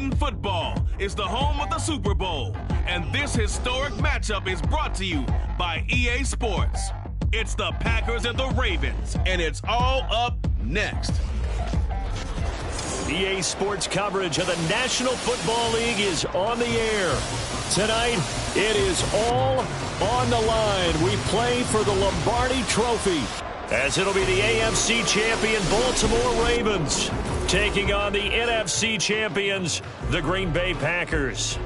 Madden football is the home of the Super Bowl, and this historic matchup is brought to you by EA Sports. It's the Packers and the Ravens, and it's all up next. EA Sports coverage of the National Football League is on the air. Tonight, it is all on the line. We play for the Lombardi Trophy, as it'll be the AFC champion Baltimore Ravens taking on the NFC champions, the Green Bay Packers.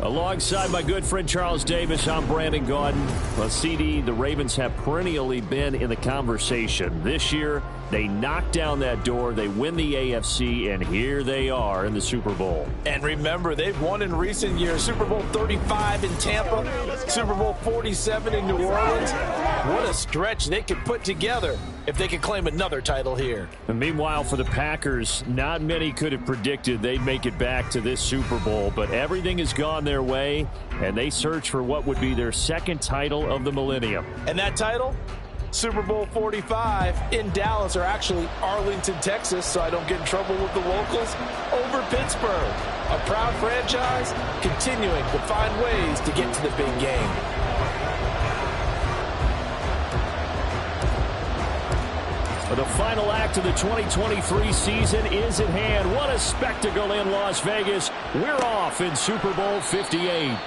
Alongside my good friend Charles Davis, I'm Brandon Gaudin. Well, CD, the Ravens have perennially been in the conversation. This year, they knock down that door, they win the AFC, and here they are in the Super Bowl. And remember, they've won in recent years. Super Bowl 35 in Tampa, Super Bowl 47 in New Orleans. What a stretch they could put together if they could claim another title here. And meanwhile, for the Packers, not many could have predicted they'd make it back to this Super Bowl, but everything has gone their way, and they search for what would be their second title of the millennium. And that title? Super Bowl 45 in Dallas, or actually Arlington, Texas, so I don't get in trouble with the locals, over Pittsburgh. A proud franchise continuing to find ways to get to the big game. The final act of the 2023 season is at hand. What a spectacle in Las Vegas. We're off in Super Bowl 58.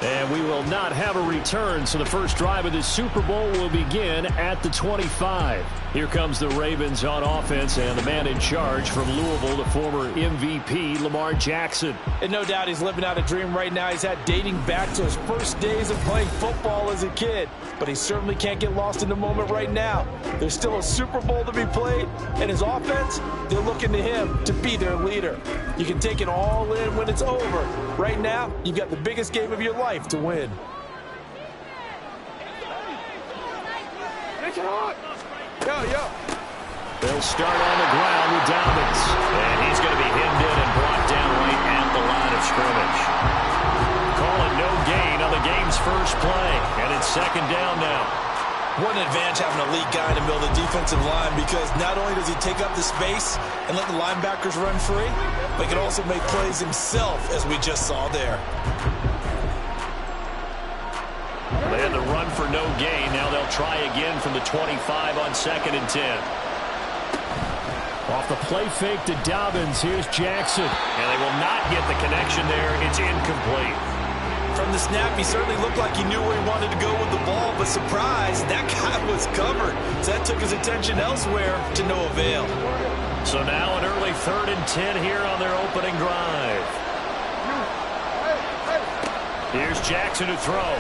And we will not have a return, so the first drive of this Super Bowl will begin at the 25. Here comes the Ravens on offense, and the man in charge from Louisville, the former MVP, Lamar Jackson. And no doubt he's living out a dream right now. He's had dating back to his first days of playing football as a kid. But he certainly can't get lost in the moment right now. There's still a Super Bowl to be played, and his offense, they're looking to him to be their leader. You can take it all in when it's over. Right now, you've got the biggest game of your life to win. They'll start on the ground with Dobbins. And he's going to be hemmed in and brought down right at the line of scrimmage. Call it no gain on the game's first play. And it's second down now. What an advantage having a elite guy in the middle of the defensive line, because not only does he take up the space and let the linebackers run free, but he can also make plays himself, as we just saw there. They had the run for no gain. Now they'll try again from the 25 on 2nd and 10. Off the play fake to Dobbins. Here's Jackson. And they will not get the connection there. It's incomplete. From the snap, he certainly looked like he knew where he wanted to go with the ball, but surprise, that guy was covered. So that took his attention elsewhere to no avail. So now an early 3rd and 10 here on their opening drive. Here's Jackson to throw.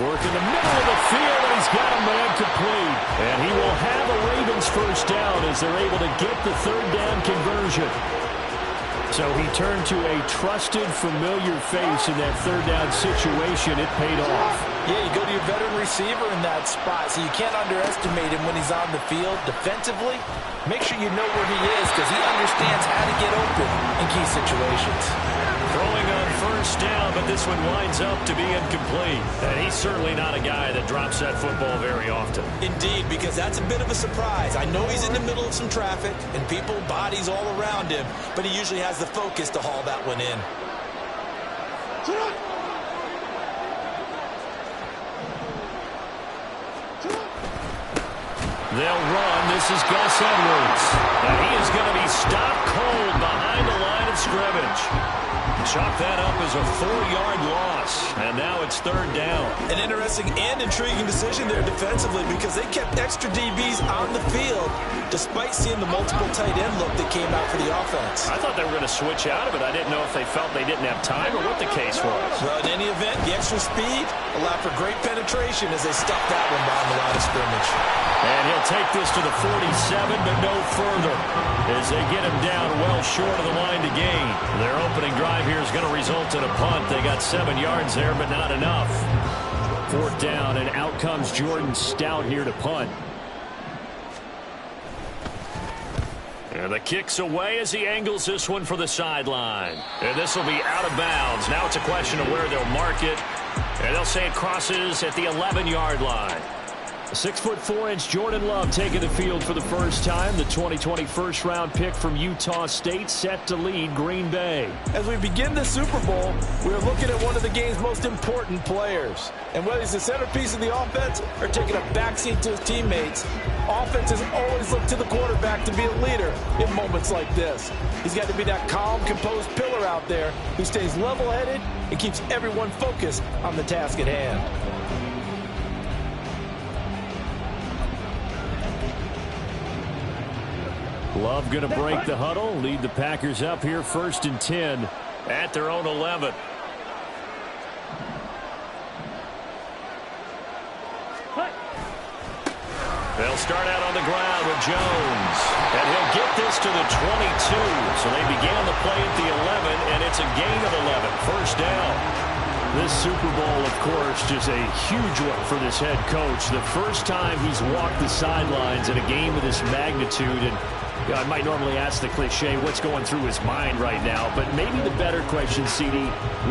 Work in the middle of the field, and he's got a man complete. And he will have a Ravens first down as they're able to get the 3rd down conversion. So he turned to a trusted, familiar face in that 3rd down situation. It paid off. Yeah, you go to your veteran receiver in that spot, so you can't underestimate him when he's on the field. Defensively, make sure you know where he is, because he understands how to get open in key situations. Throwing on first down, but this one winds up to be incomplete. And he's certainly not a guy that drops that football very often. Indeed, because that's a bit of a surprise. I know he's in the middle of some traffic and people, bodies all around him, but he usually has the focus to haul that one in. They'll run. This is Gus Edwards. And he is going to be stopped cold behind the line of scrimmage. Chalk that up as a 4-yard loss. And now it's 3rd down. An interesting and intriguing decision there defensively, because they kept extra DBs on the field despite seeing the multiple tight end look that came out for the offense. I thought they were going to switch out of it. I didn't know if they felt they didn't have time or what the case was. Well, in any event, the extra speed allowed for great penetration as they stuffed that one behind the line of scrimmage. And he'll take this to the 47, but no further, as they get him down well short of the line to gain. Their opening drive here is going to result in a punt. They got 7 yards there, but not enough. 4th down, and out comes Jordan Stout here to punt. And the kick's away as he angles this one for the sideline. And this will be out of bounds. Now it's a question of where they'll mark it. And they'll say it crosses at the 11-yard line. 6'4" Jordan Love taking the field for the first time. The 2020 first-round pick from Utah State set to lead Green Bay. As we begin the Super Bowl, we're looking at one of the game's most important players. And whether he's the centerpiece of the offense or taking a backseat to his teammates, offenses always look to the quarterback to be a leader in moments like this. He's got to be that calm, composed pillar out there who stays level-headed and keeps everyone focused on the task at hand. Love going to break the huddle, lead the Packers up here 1st and 10 at their own 11. They'll start out on the ground with Jones. And he'll get this to the 22. So they began the play at the 11, and it's a gain of 11. First down. This Super Bowl, of course, just a huge one for this head coach. The first time he's walked the sidelines in a game of this magnitude. And I might normally ask the cliche, what's going through his mind right now? But maybe the better question, CD,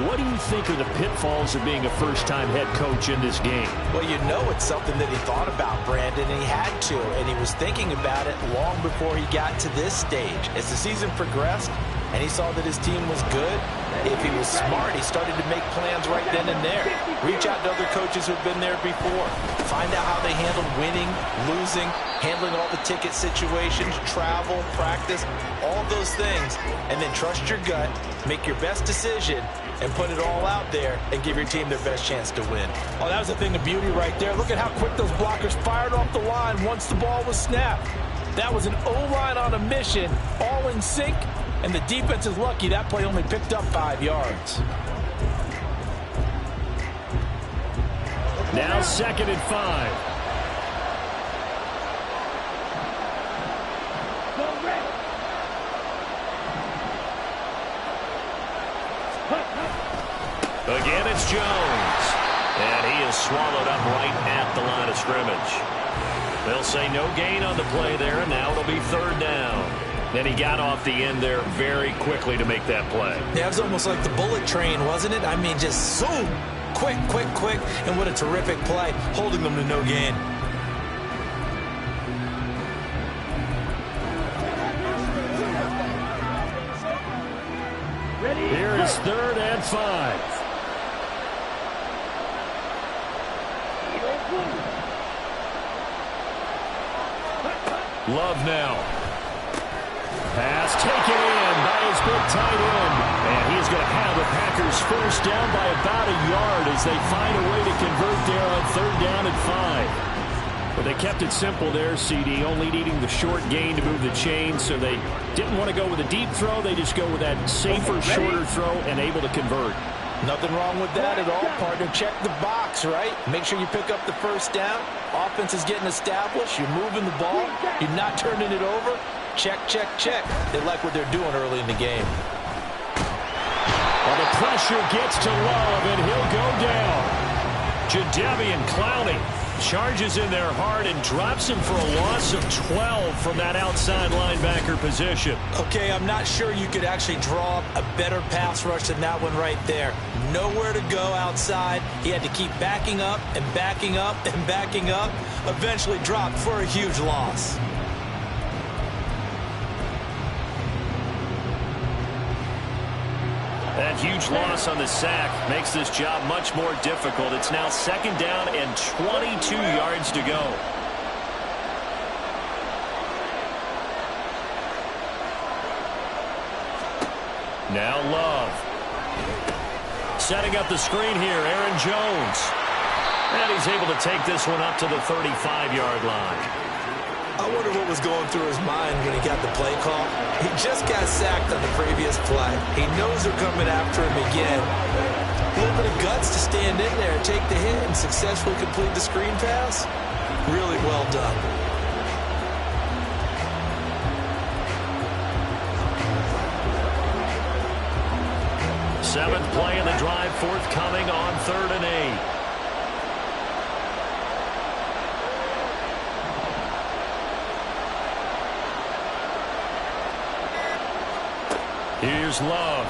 what do you think are the pitfalls of being a first-time head coach in this game? Well, you know it's something that he thought about, Brandon, and he had to. And he was thinking about it long before he got to this stage. As the season progressed and he saw that his team was good, if he was smart, he started to make plans right then and there. Reach out to other coaches who've been there before. Find out how they handled winning, losing, handling all the ticket situations, travel, practice, all those things. And then trust your gut, make your best decision, and put it all out there and give your team their best chance to win. Oh, that was a thing of beauty right there. Look at how quick those blockers fired off the line once the ball was snapped. That was an O-line on a mission, all in sync. And the defense is lucky that play only picked up 5 yards. Now 2nd and 5. Again, it's Jones. And he is swallowed up right at the line of scrimmage. They'll say no gain on the play there, and now it'll be 3rd down. Then he got off the end there very quickly to make that play. Yeah, it was almost like the bullet train, wasn't it? I mean, just zoom. Quick, quick, quick. And what a terrific play, holding them to no gain. Here is 3rd and 5. Love now. Pass taken in by his big tight end. And he's going to have the Packers first down by about a yard as they find a way to convert there on 3rd down and 5. But they kept it simple there, CD, only needing the short gain to move the chain. So they didn't want to go with a deep throw. They just go with that safer, shorter throw and able to convert. Nothing wrong with that at all, partner. Check the box, right? Make sure you pick up the first down. Offense is getting established. You're moving the ball. You're not turning it over. Check, check, check. They like what they're doing early in the game. Well, the pressure gets to Love, and he'll go down. Jadeveon Clowney charges in there hard and drops him for a loss of 12 from that outside linebacker position. Okay, I'm not sure you could actually draw up a better pass rush than that one right there. Nowhere to go outside. He had to keep backing up and backing up and backing up. Eventually dropped for a huge loss. That huge loss on the sack makes this job much more difficult. It's now 2nd down and 22 yards to go. Now Love. Setting up the screen here, Aaron Jones. And he's able to take this one up to the 35-yard line. I wonder what was going through his mind when he got the play call. He just got sacked on the previous play. He knows they're coming after him again. A little bit of guts to stand in there, take the hit, and successfully complete the screen pass. Really well done. Seventh play in the drive, forthcoming on 3rd and 8. Here's Love.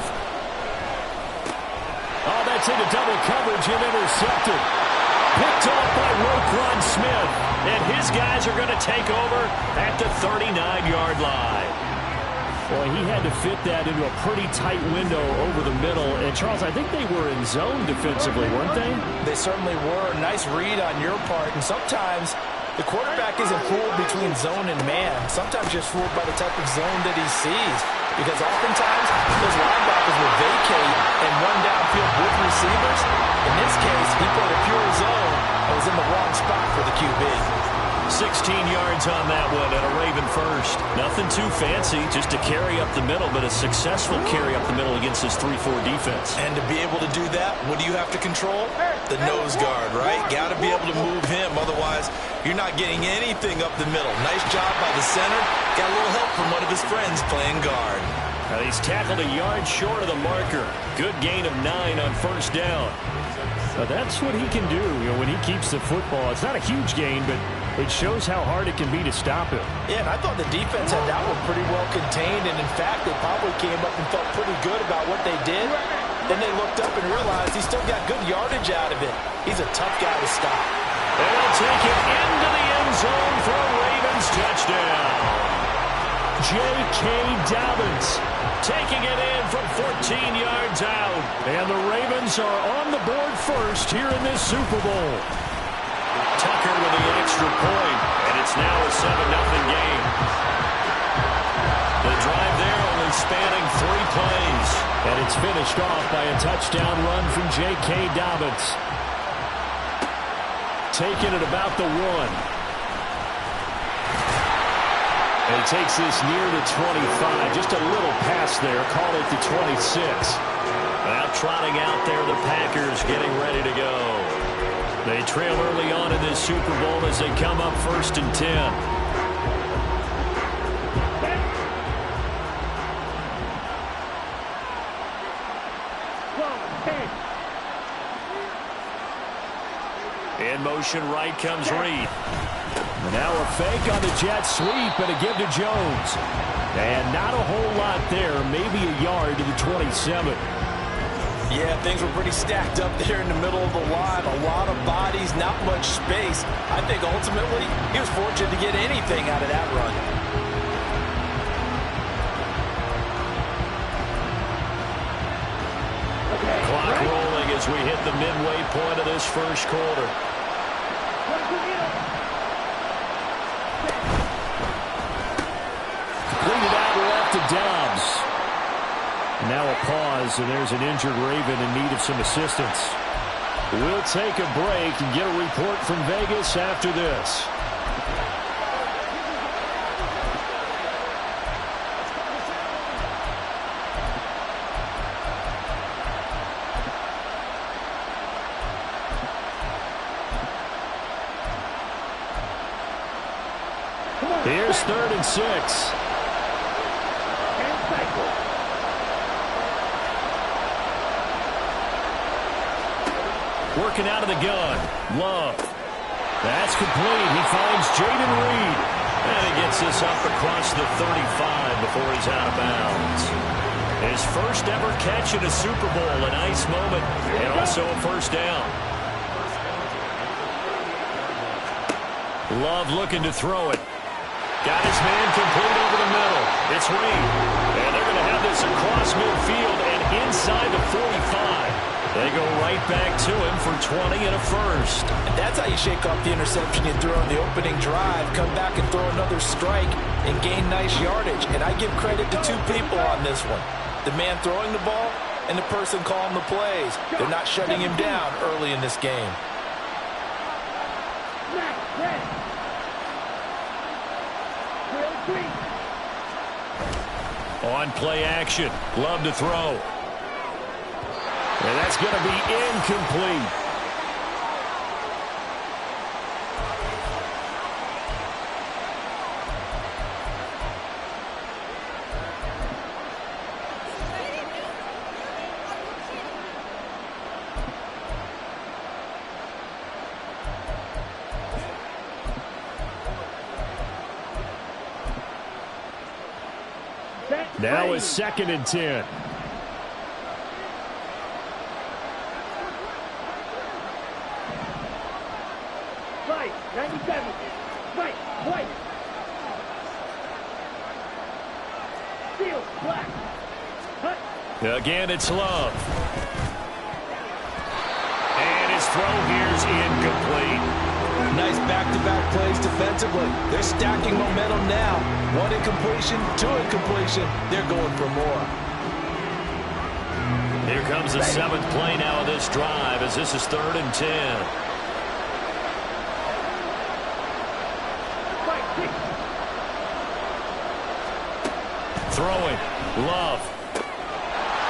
Oh, that's into double coverage and intercepted. Picked off by Roquan Smith. And his guys are going to take over at the 39-yard line. Well, he had to fit that into a pretty tight window over the middle. And, Charles, I think they were in zone defensively, weren't they? They certainly were. Nice read on your part. And sometimes the quarterback isn't fooled between zone and man. Sometimes just fooled by the type of zone that he sees. Because oftentimes those linebackers will vacate and run downfield with receivers. In this case, he played a pure zone and was in the wrong spot for the QB. 16 yards on that one and a Raven first. Nothing too fancy, just a carry up the middle, but a successful carry up the middle against this 3-4 defense. And to be able to do that, what do you have to control? The nose guard, right? Got to be able to move him. Otherwise, you're not getting anything up the middle. Nice job by the center. Got a little help from one of his friends playing guard. Now he's tackled a yard short of the marker. Good gain of 9 on first down. Now that's what he can do, when he keeps the football. It's not a huge gain, but it shows how hard it can be to stop him. Yeah, and I thought the defense had that one pretty well contained, and in fact, they probably came up and felt pretty good about what they did. Then they looked up and realized he still got good yardage out of it. He's a tough guy to stop. And they'll take it into the end zone for a Ravens touchdown. J.K. Dobbins taking it in from 14 yards out. And the Ravens are on the board first here in this Super Bowl. Tucker with the extra point, and it's now a 7-0 game. The drive there only spanning 3 plays. And it's finished off by a touchdown run from J.K. Dobbins. Taking it about the 1. And he takes this near the 25. Just a little pass there. Call it the 26. Now trotting out there, the Packers getting ready to go. They trail early on in this Super Bowl as they come up 1st and 10. In motion right comes Reed. And now a fake on the jet sweep and a give to Jones. And not a whole lot there, maybe a yard to the 27. Yeah, things were pretty stacked up there in the middle of the line. A lot of bodies, not much space. I think ultimately he was fortunate to get anything out of that run. Clock rolling as we hit the midway point of this first quarter. Completed out left to Dobbs. Now a pause, and there's an injured Raven in need of some assistance. We'll take a break and get a report from Vegas after this. Here's 3rd and 6. Working out of the gun. Love. That's complete. He finds Jaden Reed. And he gets this up across the 35 before he's out of bounds. His first ever catch in a Super Bowl. A nice moment. And also a first down. Love looking to throw it. Got his man complete over the middle. It's Reed. And they're going to have this across midfield and inside the 45. They go right back to him for 20 and a first. And that's how you shake off the interception you threw on the opening drive. Come back and throw another strike and gain nice yardage. And I give credit to 2 people on this one. The man throwing the ball and the person calling the plays. They're not shutting him down early in this game. On play action. Love to throw. And that's going to be incomplete. Now it's 2nd and 10. Right, 97. Right, white. Steel, black. Cut. Again, it's Love. And his throw here's incomplete. Nice back-to-back plays defensively. They're stacking momentum now. One incompletion, two incompletion. They're going for more. Here comes the 7th play now of this drive as this is 3rd and 10. Throwing. Love.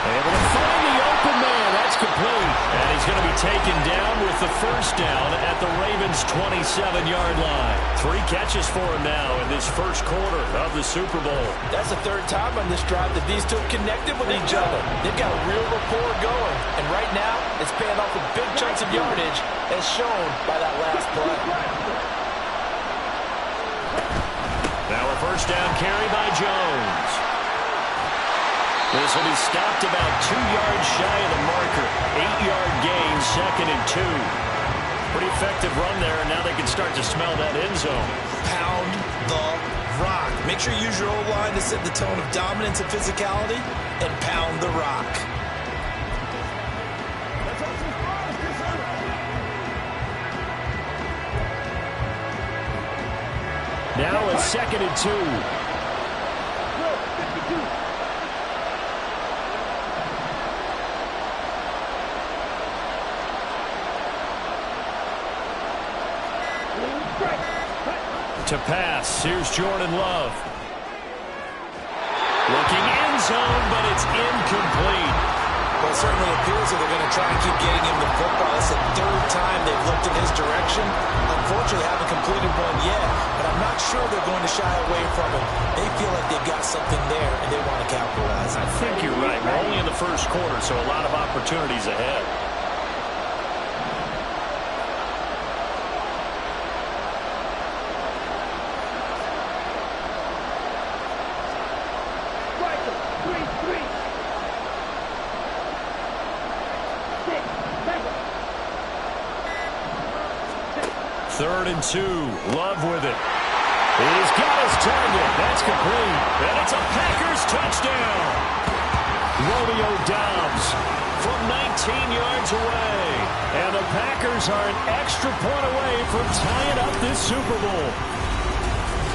Able to find the open man. That's complete. And he's going to be taken down with the first down at the Ravens' 27-yard line. 3 catches for him now in this first quarter of the Super Bowl. That's the 3rd time on this drive that these two have connected with each other. They've got a real rapport going. And right now, it's paying off with big chunks of yardage, as shown by that last play. Now a first down carry by Jones. This will be stopped about 2 yards shy of the marker. 8-yard gain, 2nd and 2. Pretty effective run there, and now they can start to smell that end zone. Pound the rock. Make sure you use your O-line to set the tone of dominance and physicality, and pound the rock. Now it's 2nd and 2. To pass, here's Jordan Love. Looking end zone, but it's incomplete. Well, it certainly appears that they're going to try and keep getting him the football. It's the 3rd time they've looked in his direction. Unfortunately, haven't completed one yet, but I'm not sure they're going to shy away from it. They feel like they've got something there, and they want to capitalize. I think you're right. We're only in the first quarter, so a lot of opportunities ahead. Third and 2. Love with it. He's got his target. That's complete. And it's a Packers touchdown. Romeo Doubs from 19 yards away. And the Packers are an extra point away from tying up this Super Bowl.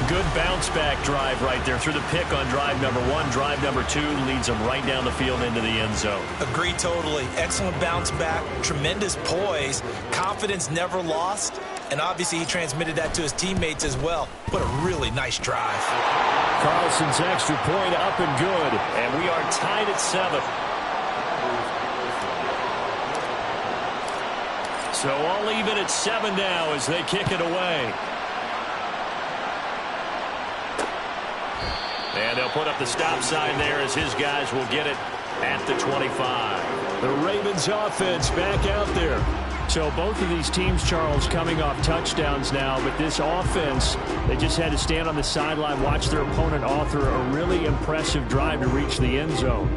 Good bounce-back drive right there through the pick on drive number 1. Drive number 2 leads them right down the field into the end zone. Agree totally. Excellent bounce back. Tremendous poise. Confidence never lost. And obviously he transmitted that to his teammates as well. What a really nice drive. Carlson's extra point up and good. And we are tied at 7. So all even at 7 now as they kick it away. And they'll put up the stop sign there as his guys will get it at the 25. The Ravens offense back out there. So both of these teams, Charles, coming off touchdowns now, but this offense, they just had to stand on the sideline, watch their opponent author a really impressive drive to reach the end zone.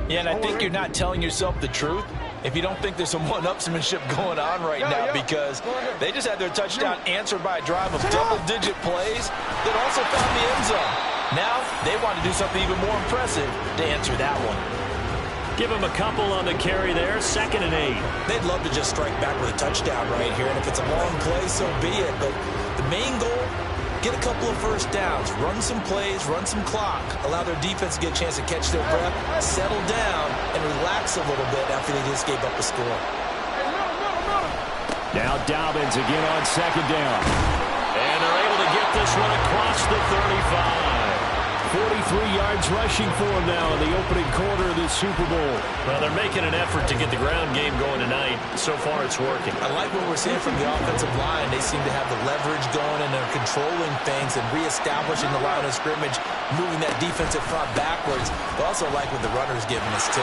Yeah, and I think you're not telling yourself the truth if you don't think there's some one-upsmanship going on right now, because they just had their touchdown answered by a drive of double-digit plays that also found the end zone. Now they want to do something even more impressive to answer that one. Give him a couple on the carry there, 2nd and 8. They'd love to just strike back with a touchdown right here, and if it's a long play, so be it. But the main goal, get a couple of first downs, run some plays, run some clock, allow their defense to get a chance to catch their breath, settle down, and relax a little bit after they just gave up a score. Now Dobbins again on 2nd down. And they're able to get this one across the 35. 43 yards rushing for him now in the opening quarter of this Super Bowl. Well, they're making an effort to get the ground game going tonight. So far, it's working. I like what we're seeing from the offensive line. They seem to have the leverage going, and they're controlling things and reestablishing the line of scrimmage, moving that defensive front backwards. But also like what the runner's giving us, too.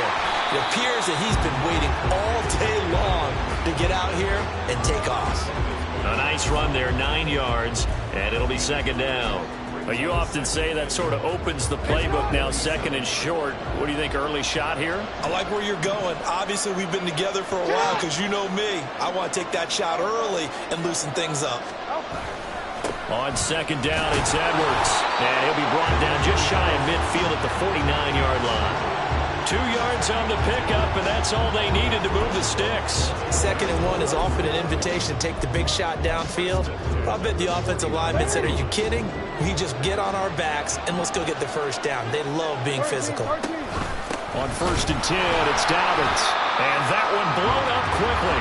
It appears that he's been waiting all day long to get out here and take off. A nice run there, 9 yards, and it'll be 2nd down. You often say that sort of opens the playbook now, 2nd and short. What do you think, early shot here? I like where you're going. Obviously, we've been together for a while because you know me. I want to take that shot early and loosen things up. On second down, it's Edwards. And he'll be brought down just shy of midfield at the 49-yard line. 2 yards on the pickup, and that's all they needed to move the sticks. 2nd and 1 is often an invitation to take the big shot downfield. I bet the offensive lineman said, are you kidding? We just get on our backs, and let's go get the first down. They love being physical. On 1st and 10, it's Dobbins. And that one blown up quickly,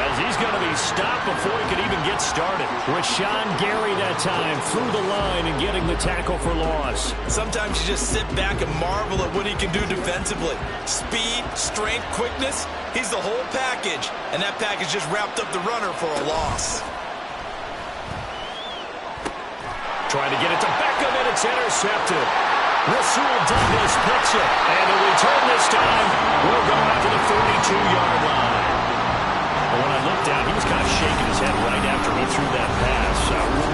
as he's going to be stopped before he could even get started. Rashawn Gary that time through the line and getting the tackle for loss. Sometimes you just sit back and marvel at what he can do defensively. Speed, strength, quickness, he's the whole package. And that package just wrapped up the runner for a loss. Trying to get it to Beckham, and it's intercepted. Rasul Douglas picks it, and a return this time will go out to the 42-yard line. But when I looked down, he was kind of shaking his head right after he threw that pass.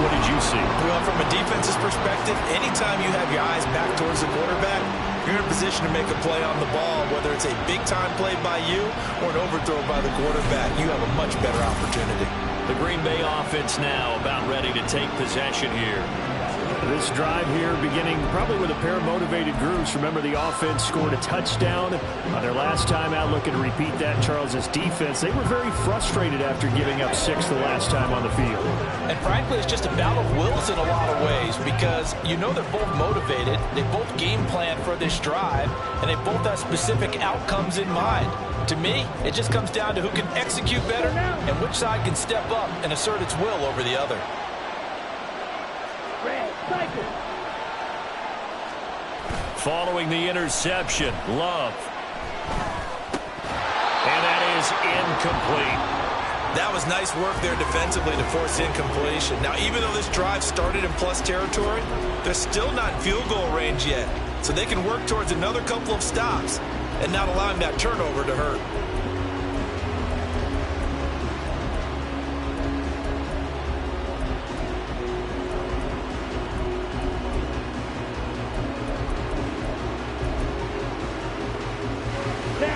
What did you see? Well, from a defense's perspective, anytime you have your eyes back towards the quarterback, you're in a position to make a play on the ball, whether it's a big-time play by you or an overthrow by the quarterback. You have a much better opportunity. The Green Bay offense now about ready to take possession here. This drive here beginning probably with a pair of motivated groups. Remember, the offense scored a touchdown on their last time out, looking to repeat that. Charles's defense, they were very frustrated after giving up 6 the last time on the field. And frankly, it's just a battle of wills in a lot of ways, because you know they're both motivated, they both game plan for this drive, and they both have specific outcomes in mind. To me, it just comes down to who can execute better and which side can step up and assert its will over the other. Following the interception, Love. And that is incomplete. That was nice work there defensively to force incompletion. Now, even though this drive started in plus territory, they're still not in field goal range yet. So they can work towards another couple of stops and not allowing that turnover to hurt.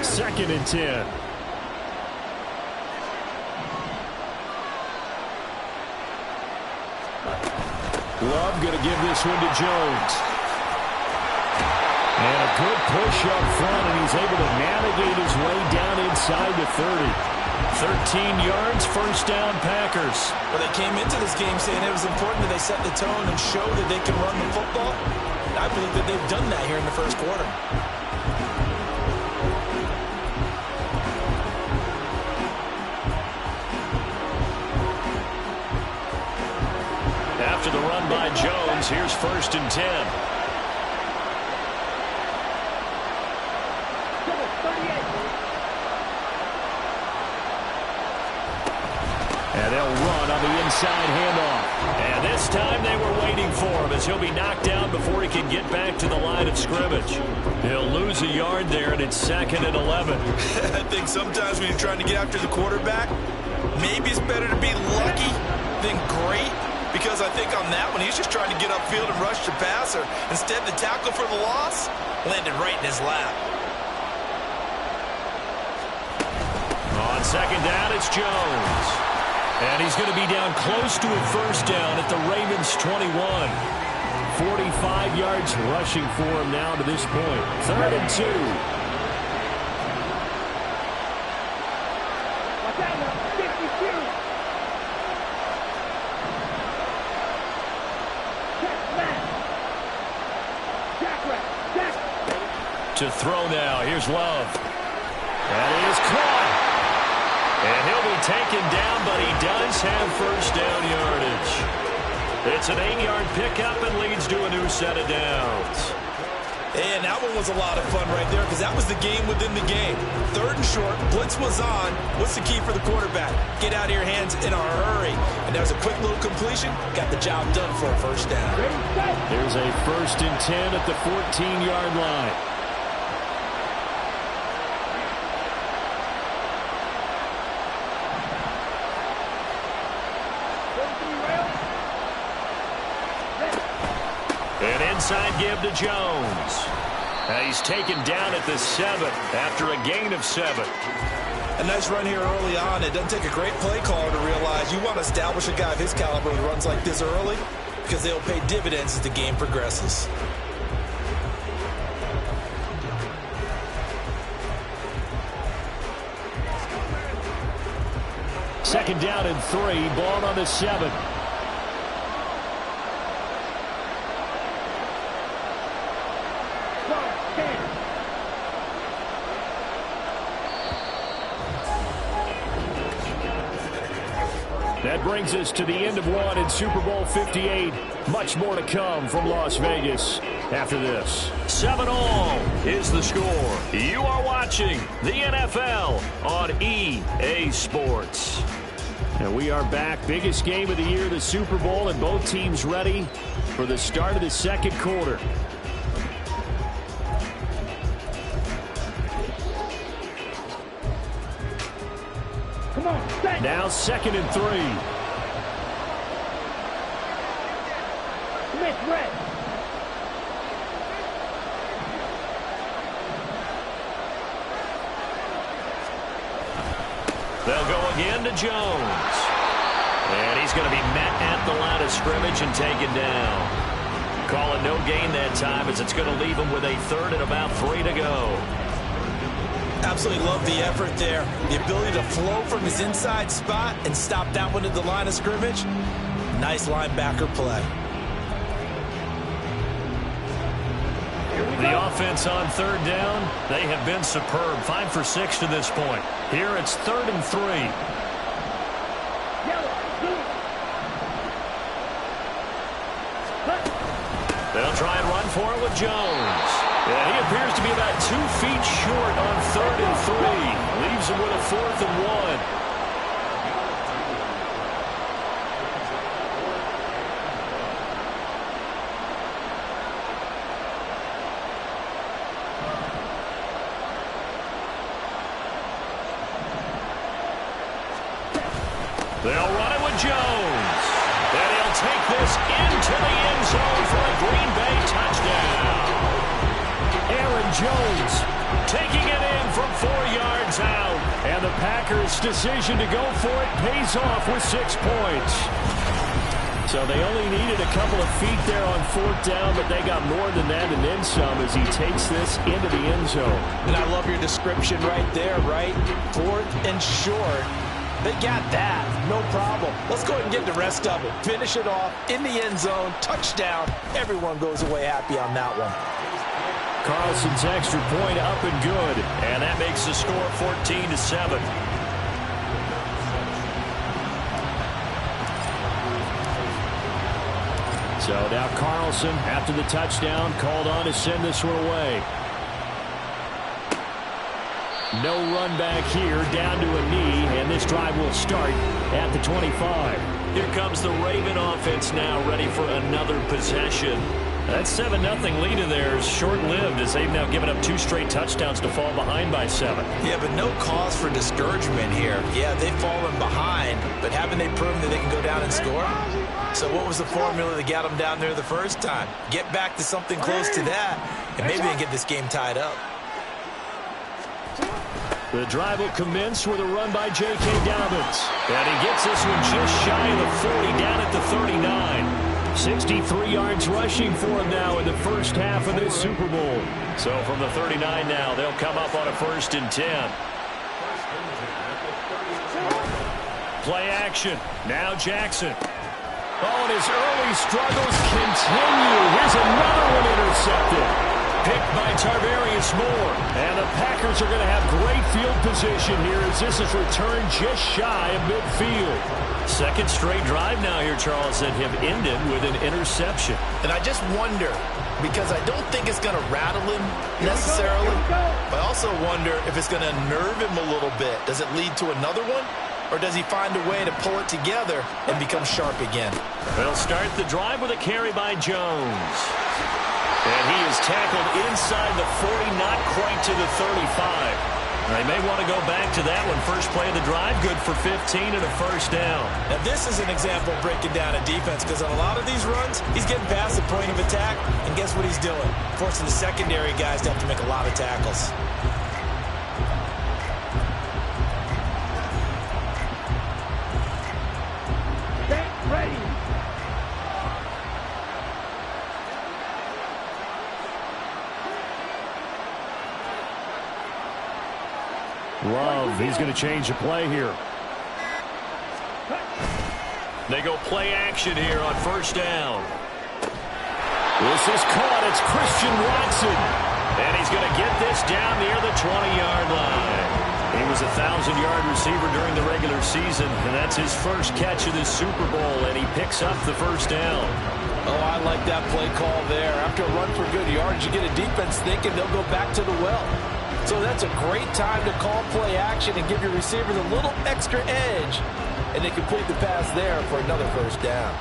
Second and 10. Love going to give this one to Jones. And a good push up front, and he's able to navigate his way down inside the 30. 13 yards, first down, Packers. Well, they came into this game saying it was important that they set the tone and show that they can run the football. I believe that they've done that here in the first quarter. After the run by Jones, here's 1st and 10. And they'll run on the inside handoff. And this time they were waiting for him, as he'll be knocked down before he can get back to the line of scrimmage. He'll lose a yard there, and it's 2nd and 11. I think sometimes when you're trying to get after the quarterback, maybe it's better to be lucky than great. Because I think on that one, he's just trying to get upfield and rush the passer. Instead, the tackle for the loss landed right in his lap. On second down, it's Jones. And he's going to be down close to a first down at the Ravens' 21. 45 yards rushing for him now to this point. 3rd and 2. To throw now. Here's Love. That is caught. And he'll be taken down, but he does have first down yardage. It's an 8-yard pickup and leads to a new set of downs. And that one was a lot of fun right there, because that was the game within the game. 3rd and short, blitz was on. What's the key for the quarterback? Get out of your hands in a hurry. And there's a quick little completion. Got the job done for a first down. There's a 1st and 10 at the 14-yard line. An inside give to Jones. He's taken down at the 7 after a gain of 7. A nice run here early on. It doesn't take a great play caller to realize you want to establish a guy of his caliber who runs like this early, because they'll pay dividends as the game progresses. Second down and 3, ball on the 7. That brings us to the end of one in Super Bowl 58. Much more to come from Las Vegas after this. 7-all is the score. You are watching the NFL on EA Sports. And we are back. Biggest game of the year, the Super Bowl, and both teams ready for the start of the second quarter. Come on, set. Now 2nd and 3. Smith, red. They'll go again to Jones. And he's going to be met at the line of scrimmage and taken down. Call it no gain that time, as it's going to leave him with a 3rd and about 3 to go. Absolutely love the effort there. The ability to flow from his inside spot and stop that one at the line of scrimmage. Nice linebacker play. The offense on 3rd down, they have been superb. 5 for 6 to this point. Here it's 3rd and 3. They'll try and run for it with Jones. And he appears to be about 2 feet short on 3rd and 3. Leaves him with a 4th and 1. They'll run it with Jones. And he'll take this into the end zone for a Green Bay touchdown. Aaron Jones taking it in from 4 yards out. And the Packers' decision to go for it pays off with 6 points. So they only needed a couple of feet there on 4th down, but they got more than that and then some as he takes this into the end zone. And I love your description right there, right? 4th and short. They got that. No problem. Let's go ahead and get the rest of it. Finish it off in the end zone. Touchdown. Everyone goes away happy on that one. Carlson's extra point up and good. And that makes the score 14-7. So now Carlson, after the touchdown, called on to send this one away. No run back here, down to a knee, and this drive will start at the 25. Here comes the Raven offense now, ready for another possession. That 7-0 lead in there is short-lived, as they've now given up 2 straight touchdowns to fall behind by 7. Yeah, but no cause for discouragement here. Yeah, they've fallen behind, but haven't they proven that they can go down and score? So what was the formula that got them down there the first time? Get back to something close to that, and maybe they can get this game tied up. The drive will commence with a run by J.K. Dobbins. And he gets this one just shy of the 40, down at the 39. 63 yards rushing for him now in the first half of this Super Bowl. So from the 39 now, they'll come up on a 1st and 10. Play action. Now Jackson. Oh, and his early struggles continue. Here's another one intercepted. Picked by Tarvarius Moore. And the Packers are going to have great field position here as this is returned just shy of midfield. 2nd straight drive now here, Charles, that have ended with an interception. And I just wonder, because I don't think it's going to rattle him necessarily, but I also wonder if it's going to nerve him a little bit. Does it lead to another one? Or does he find a way to pull it together and become sharp again? They'll start the drive with a carry by Jones. And he is tackled inside the 40, not quite to the 35. They may want to go back to that one. First play of the drive, good for 15 and a 1st down. Now this is an example of breaking down a defense, because on a lot of these runs, he's getting past the point of attack, and guess what he's doing? Forcing the secondary guys to have to make a lot of tackles. Love, he's going to change the play here. They go play action here on first down. This is caught. It's Christian Watson. And he's going to get this down near the 20-yard line. He was a 1,000-yard receiver during the regular season, and that's his first catch of this Super Bowl, and he picks up the first down. Oh, I like that play call there. After a run for good yards, you get a defense thinking they'll go back to the well. So that's a great time to call play action and give your receivers a little extra edge. And they complete the pass there for another first down.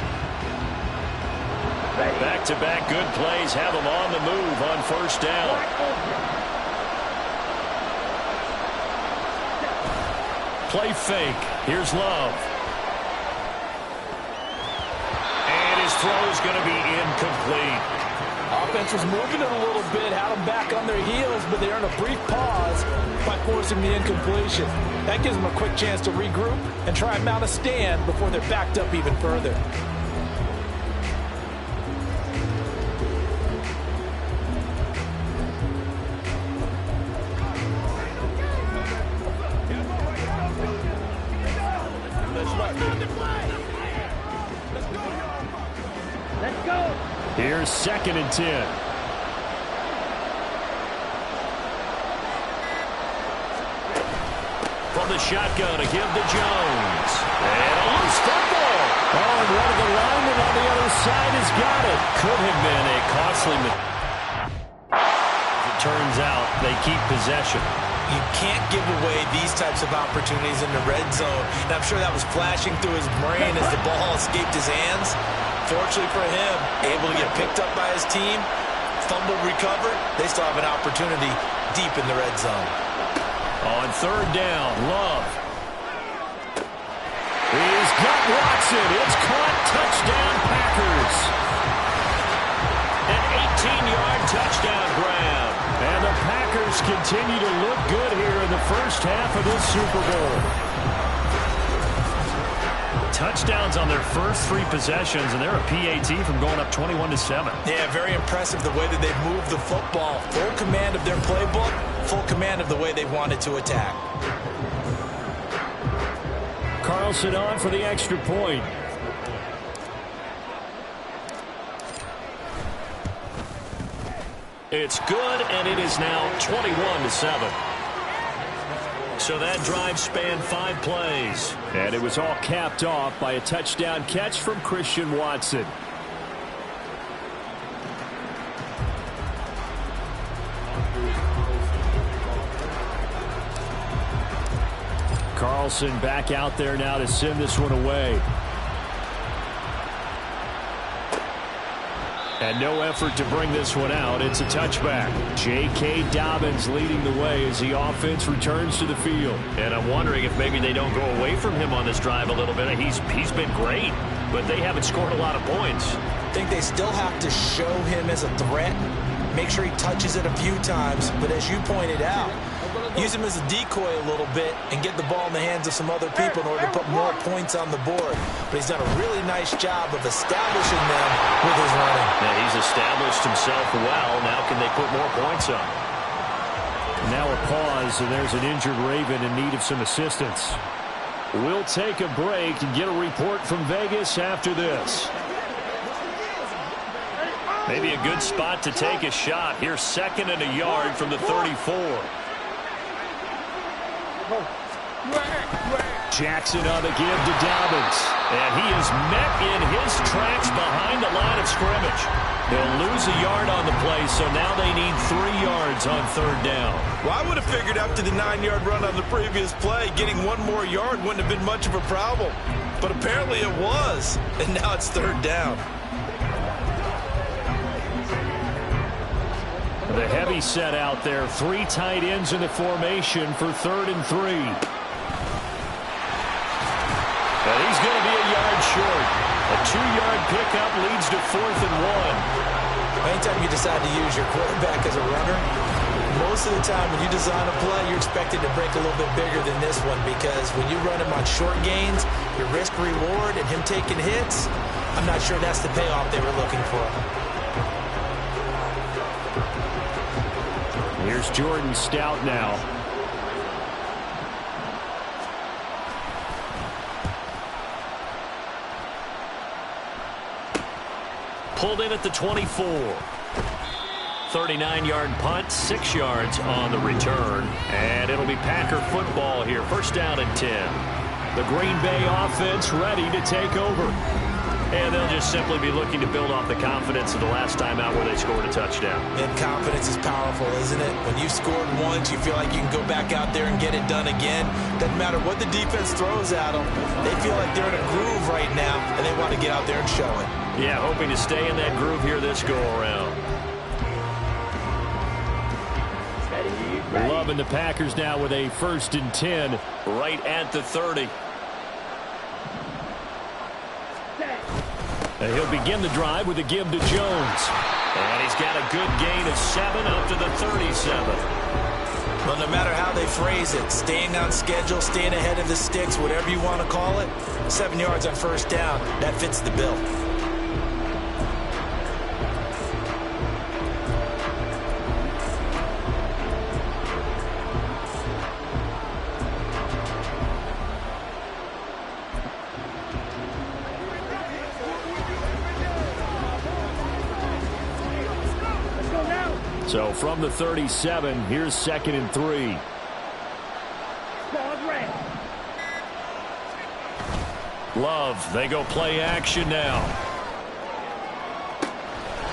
Back-to-back good plays have them on the move on first down. Play fake. Here's Love. And his throw is going to be incomplete. Offense was moving it a little bit, had them back on their heels, but they earned a brief pause by forcing the incompletion. That gives them a quick chance to regroup and try and mount a stand before they're backed up even further. Here's 2nd and 10. From the shotgun, a give to Jones. And a loose football. Oh, and one of the linemen on the other side has got it. Could have been a costly mistake. As it turns out, they keep possession. You can't give away these types of opportunities in the red zone. And I'm sure that was flashing through his brain as the ball escaped his hands. Fortunately for him, able to get picked up by his team, fumble recovered, they still have an opportunity deep in the red zone. On third down, Love. He's got Watson. It's caught. Touchdown, Packers. An 18-yard touchdown grab. And the Packers continue to look good here in the first half of this Super Bowl. Touchdowns on their first 3 possessions, and they're a PAT from going up 21-7. Yeah, very impressive the way that they've moved the football. Full command of their playbook, full command of the way they wanted to attack. Carlson on for the extra point. It's good, and it is now 21-7. So that drive spanned 5 plays. And it was all capped off by a touchdown catch from Christian Watson. Carlson back out there now to send this one away. And no effort to bring this one out. It's a touchback. J.K. Dobbins leading the way as the offense returns to the field. And I'm wondering if maybe they don't go away from him on this drive a little bit. He's been great, but they haven't scored a lot of points. I think they still have to show him as a threat. Make sure he touches it a few times. But as you pointed out, use him as a decoy a little bit and get the ball in the hands of some other people in order to put more points on the board. But he's done a really nice job of establishing them with his running. Yeah, he's established himself well. Now can they put more points up? Now a pause, and there's an injured Raven in need of some assistance. We'll take a break and get a report from Vegas after this. Maybe a good spot to take a shot. Here's 2nd and a yard from the 34. Jackson on the give to Dobbins. And he is met in his tracks behind the line of scrimmage. They'll lose a yard on the play, so now they need 3 yards on third down. Well, I would have figured after the 9-yard run on the previous play, getting 1 more yard wouldn't have been much of a problem. But apparently it was, and now it's third down. The heavy set out there. 3 tight ends in the formation for 3rd and 3. And he's going to be a yard short. A 2-yard pickup leads to 4th and 1. Anytime you decide to use your quarterback as a runner, most of the time when you design a play, you're expected to break a little bit bigger than this one, because when you run him on short gains, your risk-reward and him taking hits, I'm not sure that's the payoff they were looking for. Here's Jordan Stout now. pulled in at the 24. 39-yard punt, 6 yards on the return. And it'll be Packer football here. First down and 10. The Green Bay offense ready to take over. And they'll just simply be looking to build off the confidence of the last time out where they scored a touchdown. And confidence is powerful, isn't it? When you've scored once, you feel like you can go back out there and get it done again. Doesn't matter what the defense throws at them. They feel like they're in a groove right now, and they want to get out there and show it. Yeah, hoping to stay in that groove here this go-around. Loving the Packers now with a 1st and 10 right at the 30. And he'll begin the drive with a give to Jones. And he's got a good gain of 7 up to the 37. Well, no matter how they phrase it, staying on schedule, staying ahead of the sticks, whatever you want to call it, 7 yards on first down, that fits the bill. So from the 37, here's 2nd and 3. Love, they go play action now.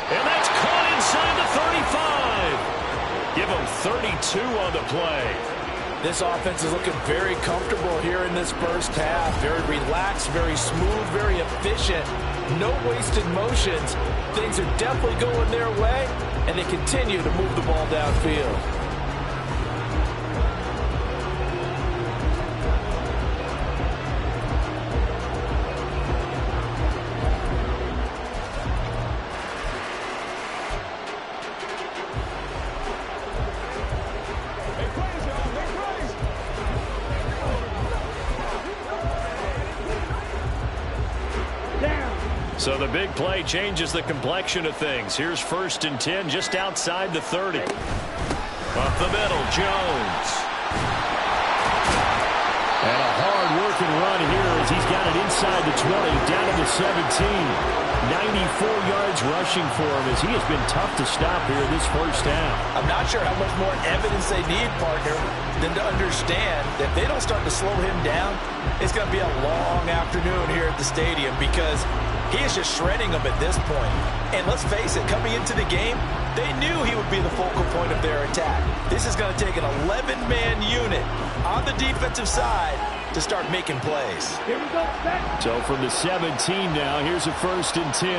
And that's caught inside the 35. Give them 32 on the play. This offense is looking very comfortable here in this first half. Very relaxed, very smooth, very efficient. No wasted motions. Things are definitely going their way, and they continue to move the ball downfield. So the big play changes the complexion of things. Here's 1st and 10 just outside the 30. Up the middle, Jones. And a hard-working run here as he's got it inside the 20, down to the 17. 94 yards rushing for him as he has been tough to stop here this first half. I'm not sure how much more evidence they need, partner, than to understand that if they don't start to slow him down, it's going to be a long afternoon here at the stadium because he is just shredding them at this point. And let's face it, coming into the game, they knew he would be the focal point of their attack. This is going to take an 11-man unit on the defensive side to start making plays. Here we go. So from the 17 now, here's a 1st and 10.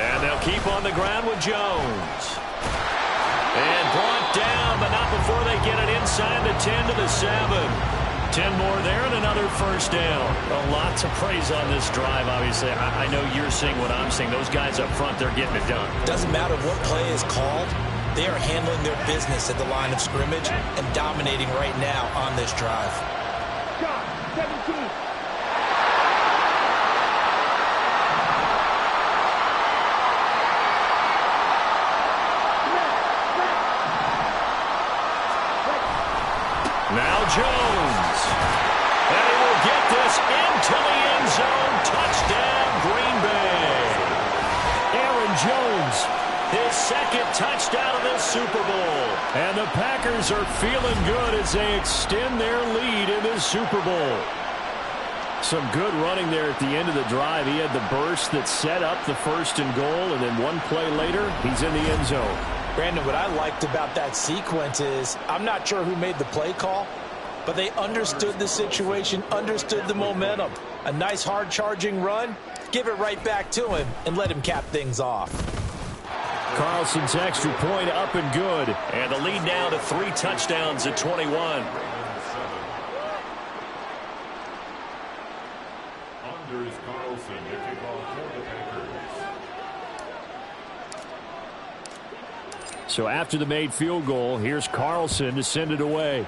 And they'll keep on the ground with Jones. And brought down, but not before they get it inside the 10 to the 7. 10 more there and another first down. A lot to praise on this drive, obviously. I know you're seeing what I'm seeing. Those guys up front, they're getting it done. Doesn't matter what play is called. They are handling their business at the line of scrimmage and dominating right now on this drive. Shot, 17. Now Jones. And he will get this into the end zone. Touchdown, Green Bay. Aaron Jones, his 2nd touchdown of this Super Bowl. And the Packers are feeling good as they extend their lead in this Super Bowl. Some good running there at the end of the drive. He had the burst that set up the 1st and goal, and then one play later, he's in the end zone. Brandon, what I liked about that sequence is I'm not sure who made the play call, but they understood the situation, understood the momentum. A nice hard-charging run, give it right back to him, and let him cap things off. Carlson's extra point up and good. And the lead now to 3 touchdowns at 21. Anders Carlson, the kickoff for the Packers. So after the made field goal, here's Carlson to send it away.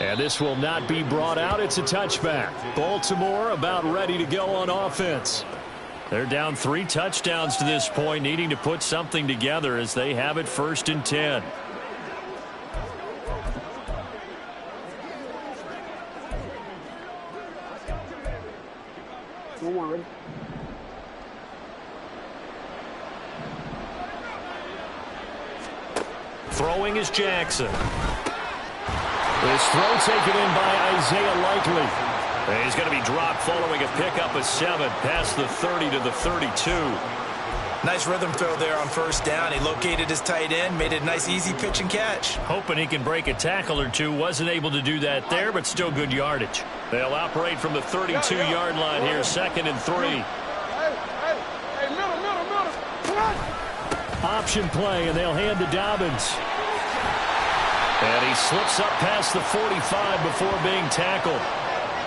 And this will not be brought out. It's a touchback. Baltimore about ready to go on offense. They're down 3 touchdowns to this point, needing to put something together as they have it 1st and 10. worry. Throwing is Jackson. This throw taken in by Isaiah Likely. And he's going to be dropped following a pickup of 7 past the 30 to the 32. Nice rhythm throw there on first down. He located his tight end, made it a nice easy pitch and catch. Hoping he can break a tackle or two. Wasn't able to do that there, but still good yardage. They'll operate from the 32-yard line here, 2nd and 3. Hey, middle. Option play, and they'll hand to Dobbins. And he slips up past the 45 before being tackled.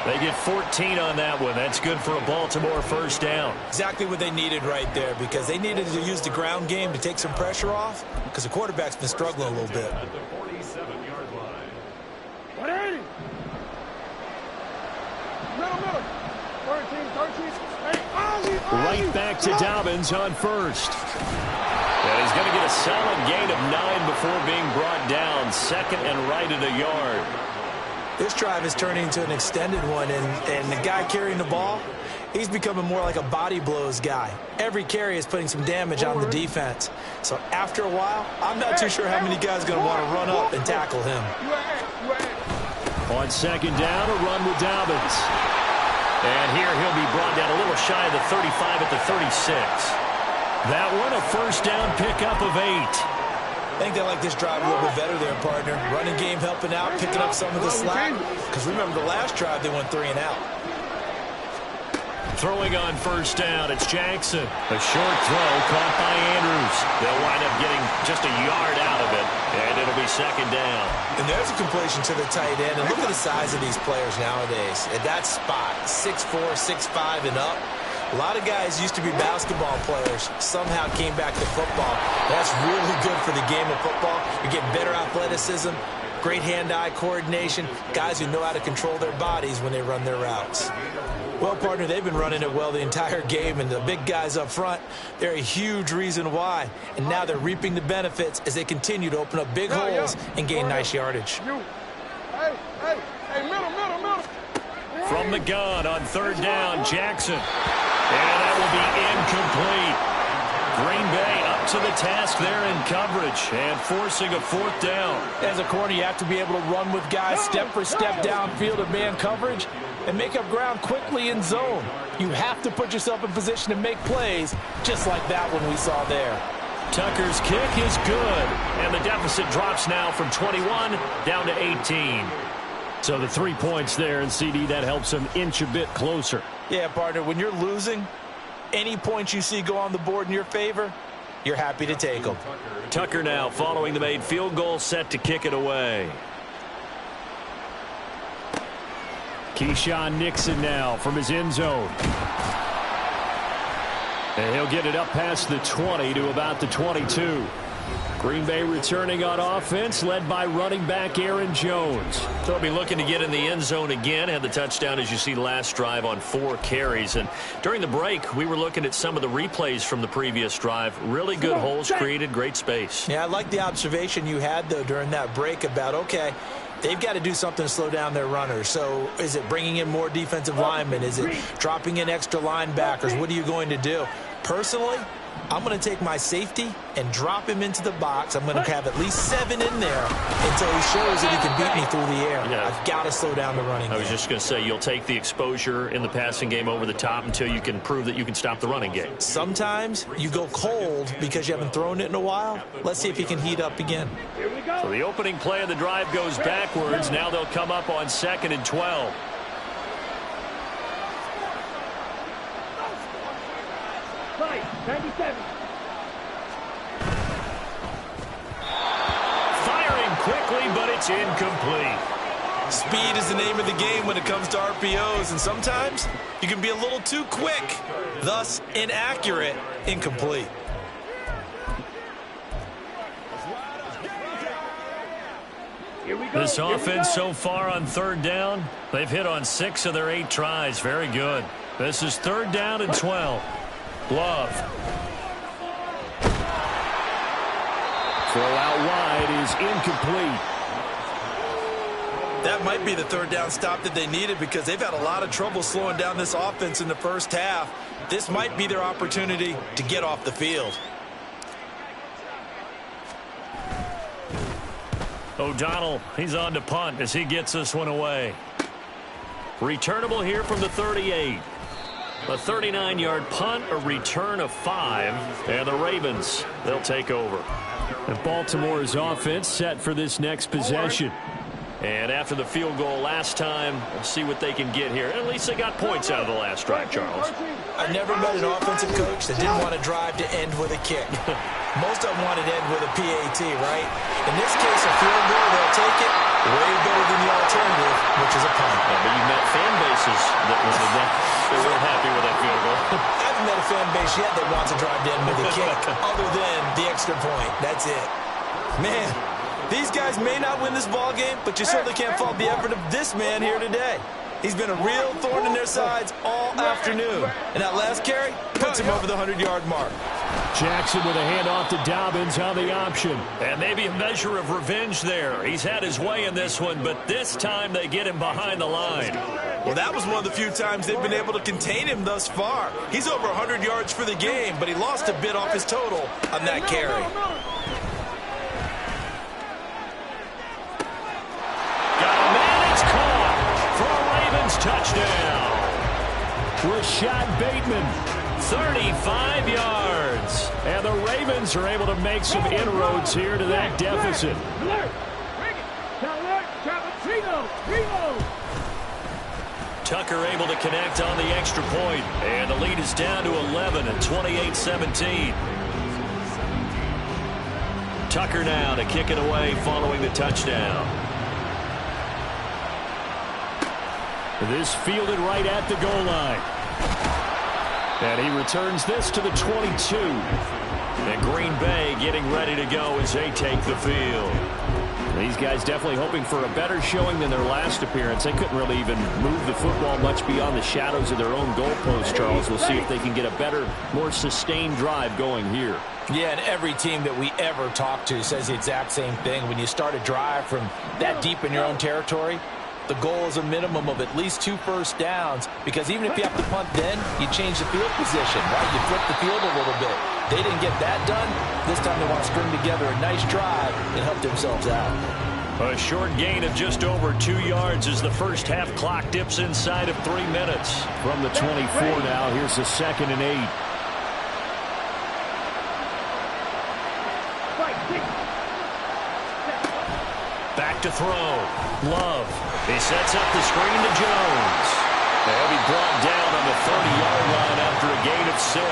They get 14 on that one. That's good for a Baltimore first down. Exactly what they needed right there, because they needed to use the ground game to take some pressure off, because the quarterback's been struggling a little bit. At the 47-yard line. What is it? Middle. 13. Right back to Dobbins on first. And he's going to get a solid gain of 9 before being brought down. 2nd and right at a yard. This drive is turning into an extended one, and the guy carrying the ball, he's becoming more like a body blows guy. Every carry is putting some damage on the defense. So after a while, I'm not too sure how many guys are going to want to run up and tackle him. On 2nd down, a run with Dobbins. And here he'll be brought down a little shy of the 35 at the 36. That one, a first down pickup of 8. I think they like this drive a little bit better there, partner. Running game helping out, picking up some of the slack. Because remember, the last drive, they went 3 and out. Throwing on first down, it's Jackson. A short throw caught by Andrews. They'll wind up getting just a yard out of it, and it'll be 2nd down. And there's a completion to the tight end. And look at the size of these players nowadays. At that spot, 6'4", 6'5", and up. A lot of guys used to be basketball players, somehow came back to football. That's really good for the game of football. You get better athleticism, great hand-eye coordination, guys who know how to control their bodies when they run their routes. Well, partner, they've been running it well the entire game, and the big guys up front, they're a huge reason why. And now they're reaping the benefits as they continue to open up big holes and gain nice yardage. Hey, middle. From the gun on 3rd down, Jackson. And that will be incomplete. Green Bay up to the task there in coverage and forcing a 4th down. As a corner, you have to be able to run with guys step for step downfield of man coverage and make up ground quickly in zone. You have to put yourself in position to make plays, just like that one we saw there. Tucker's kick is good, and the deficit drops now from 21 down to 18. So the 3 points there, and CD, that helps them inch a bit closer. Yeah, partner, when you're losing, any points you see go on the board in your favor, you're happy to take them. Tucker now following the made field goal, set to kick it away. Keyshawn Nixon now from his end zone. And he'll get it up past the 20 to about the 22. Green Bay returning on offense, led by running back Aaron Jones. So he'll be looking to get in the end zone again. Had the touchdown, as you see, last drive on 4 carries. And during the break, we were looking at some of the replays from the previous drive. Really good holes created, great space. Yeah, I like the observation you had, though, during that break about, okay, they've got to do something to slow down their runners. So is it bringing in more defensive linemen? Is it dropping in extra linebackers? What are you going to do? Personally, I'm going to take my safety and drop him into the box. I'm going to have at least 7 in there until he shows that he can beat me through the air. Yeah. I've got to slow down the running game. I was just going to say, you'll take the exposure in the passing game over the top until you can prove that you can stop the running game. Sometimes you go cold because you haven't thrown it in a while. Let's see if he can heat up again. So the opening play of the drive goes backwards. Now they'll come up on 2nd and 12. Right, 97. Firing quickly, but it's incomplete. Speed is the name of the game when it comes to RPOs, and sometimes you can be a little too quick, thus inaccurate, incomplete. This offense so far on 3rd down, they've hit on 6 of their 8 tries. Very good. This is 3rd down and 12. Love. Throw out wide is incomplete. That might be the third down stop that they needed because they've had a lot of trouble slowing down this offense in the first half. This might be their opportunity to get off the field. O'Donnell, he's on to punt as he gets this one away. Returnable here from the 38. A 39-yard punt, a return of 5, and the Ravens, they'll take over. And Baltimore's offense set for this next possession. And after the field goal last time, we'll see what they can get here. At least they got points out of the last drive, Charles. I never met an offensive coach that didn't want to drive to end with a kick. Most of them wanted to end with a PAT, right? In this case, a field goal, they'll take it. Way better than the alternative, which is a punt. Yeah, but you met fan bases that wanted that. They weren't happy with that field goal. I haven't met a fan base yet that wants to drive to end with a kick, other than the extra point. That's it. Man. These guys may not win this ball game, but you certainly can't fault the effort of this man here today. He's been a real thorn in their sides all afternoon. And that last carry puts him over the 100-yard mark. Jackson with a handoff to Dobbins on the option. And maybe a measure of revenge there. He's had his way in this one, but this time they get him behind the line. Well, that was one of the few times they've been able to contain him thus far. He's over 100 yards for the game, but he lost a bit off his total on that carry. Touchdown. Rashad Bateman, 35 yards. And the Ravens are able to make some inroads here to that deficit. Tucker able to connect on the extra point. And the lead is down to 11 at 28-17. Tucker now to kick it away following the touchdown. This fielded right at the goal line. And he returns this to the 22. And Green Bay getting ready to go as they take the field. These guys definitely hoping for a better showing than their last appearance. They couldn't really even move the football much beyond the shadows of their own goalpost, Charles. We'll see if they can get a better, more sustained drive going here. Yeah, and every team that we ever talk to says the exact same thing. When you start a drive from that deep in your own territory, the goal is a minimum of at least 2 first downs, because even if you have to punt then, you change the field position, right? You flip the field a little bit. They didn't get that done. This time they want to string together a nice drive and help themselves out. A short gain of just over 2 yards as the first half clock dips inside of 3 minutes. From the 24 now, here's the 2nd and 8. Back to throw. Love. He sets up the screen to Jones. They'll be brought down on the 30-yard line after a gain of 6.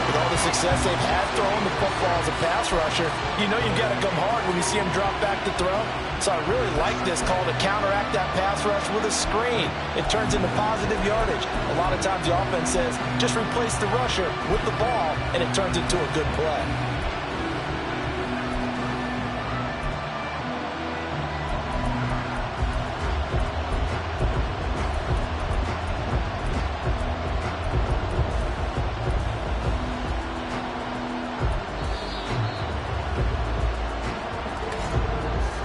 With all the success they've had throwing the football as a pass rusher, you know you've got to come hard when you see him drop back to throw. So I really like this call to counteract that pass rush with a screen. It turns into positive yardage. A lot of times the offense says, just replace the rusher with the ball, and it turns into a good play.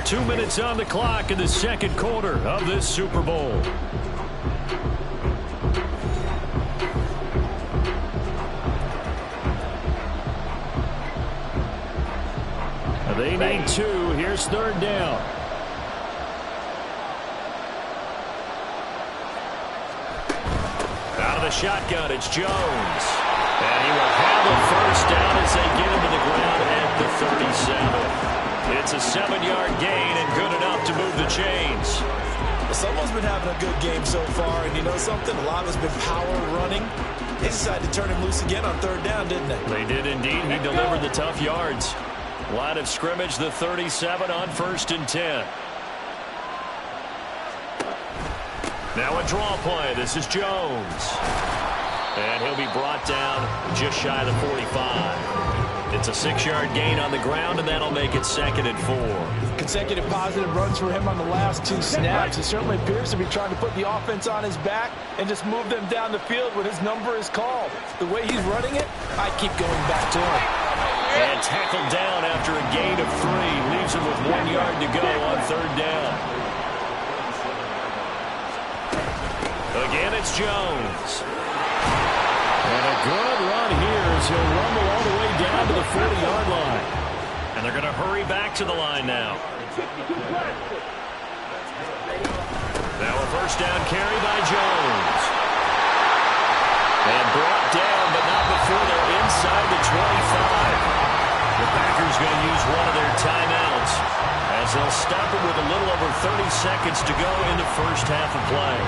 Two minutes on the clock in the second quarter of this Super Bowl. They need 2. Here's 3rd down. Out of the shotgun, it's Jones. And he will have a first down as they get him to the ground at the 37. It's a 7-yard gain and good enough to move the chains. Someone's been having a good game so far, and you know something? A lot of it's been power running. They decided to turn him loose again on 3rd down, didn't they? They did indeed. He delivered the tough yards. Line of scrimmage, the 37 on 1st and 10. Now a draw play. This is Jones. And he'll be brought down just shy of the 45. It's a 6-yard gain on the ground, and that'll make it 2nd and 4. Consecutive positive runs for him on the last 2 snaps. He certainly appears to be trying to put the offense on his back and just move them down the field when his number is called. The way he's running it, I keep going back to him. And tackled down after a gain of 3. Leaves him with 1 yard to go on 3rd down. Again, it's Jones. And a good run here as he'll rumble all the way down to the 40-yard line. And they're going to hurry back to the line now. Now a first down carry by Jones. And brought down, but not before they're inside the 25. The Packers going to use one of their timeouts as they'll stop it with a little over 30 seconds to go in the first half of play.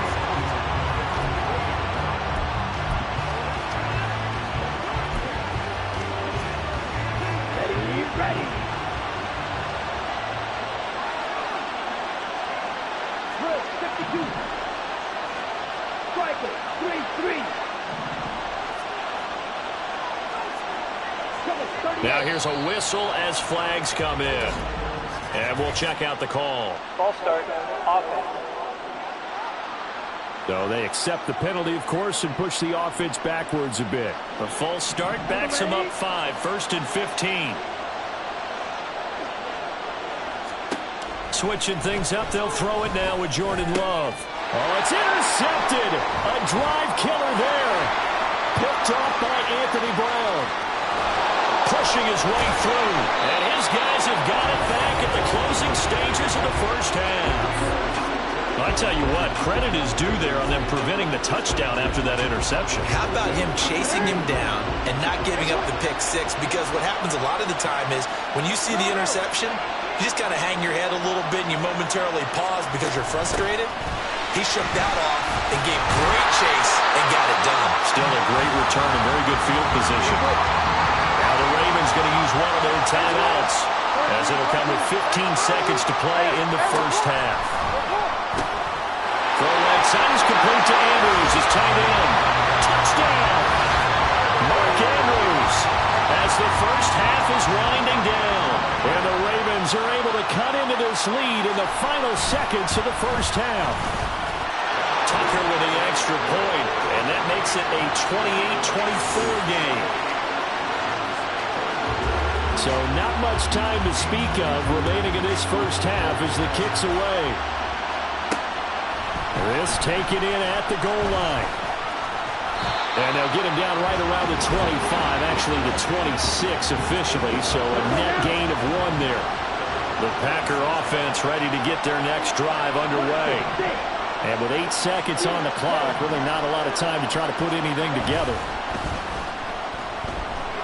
Ready. Drill 52. Striker 3-3. Now here's a whistle as flags come in. And we'll check out the call. False start. Offense. So they accept the penalty, of course, and push the offense backwards a bit. A false start backs them up 5. 1st and 15. Switching things up, they'll throw it now with Jordan Love. Oh, it's intercepted. A drive killer there. Picked off by Anthony Brown. Pushing his way through. And his guys have got it back at the closing stages of the first half. I tell you what, credit is due there on them preventing the touchdown after that interception. How about him chasing him down and not giving up the pick six? Because what happens a lot of the time is when you see the interception, you just kind of hang your head a little bit and you momentarily pause because you're frustrated. He shook that off and gave great chase and got it done. Still a great return and very good field position. Now the Ravens going to use one of their timeouts as it'll come with 15 seconds to play in the first half. Throw right side is complete to Andrews. His tight end. Touchdown! Mark Andrews as the first half is winding down. And the Ravens are able to cut into this lead in the final seconds of the first half. Tucker with the extra point, and that makes it a 28-24 game. So not much time to speak of remaining in this first half as the kick's away. This taken in at the goal line. And they'll get him down right around the 25, actually the 26 officially, so a net gain of 1 there. The Packer offense ready to get their next drive underway. And with 8 seconds on the clock, really not a lot of time to try to put anything together.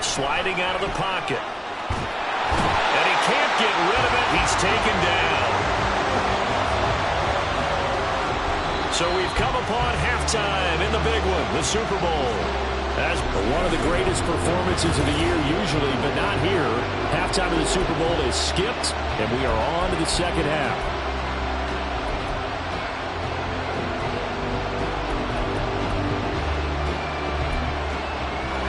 Sliding out of the pocket. And he can't get rid of it. He's taken down. So we've come upon halftime in the big one, the Super Bowl. That's one of the greatest performances of the year usually, but not here. Halftime of the Super Bowl is skipped, and we are on to the second half.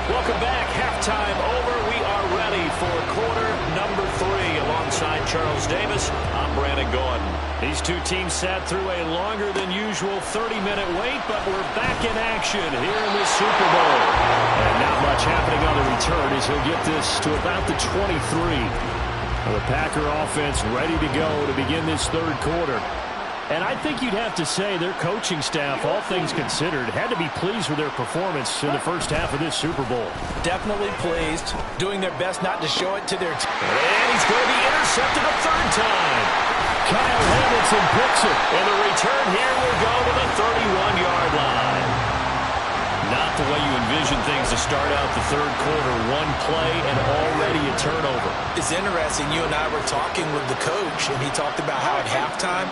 Welcome back. Halftime over. We are ready for quarter number 3. Alongside Charles Davis, I'm Brandon Gordon. These two teams sat through a longer than usual 30-minute wait, but we're back in action here in the Super Bowl. And not much happening on the return as he'll get this to about the 23. The Packer offense ready to go to begin this third quarter. And I think you'd have to say their coaching staff, all things considered, had to be pleased with their performance in the first half of this Super Bowl. Definitely pleased, doing their best not to show it to their team. And he's going to be intercepted a third time. Kyle Hamilton picks it. And the return here will go to the 31-yard line. Not the way you envision things to start out the third quarter. One play and already a turnover. It's interesting. You and I were talking with the coach, and he talked about how at halftime,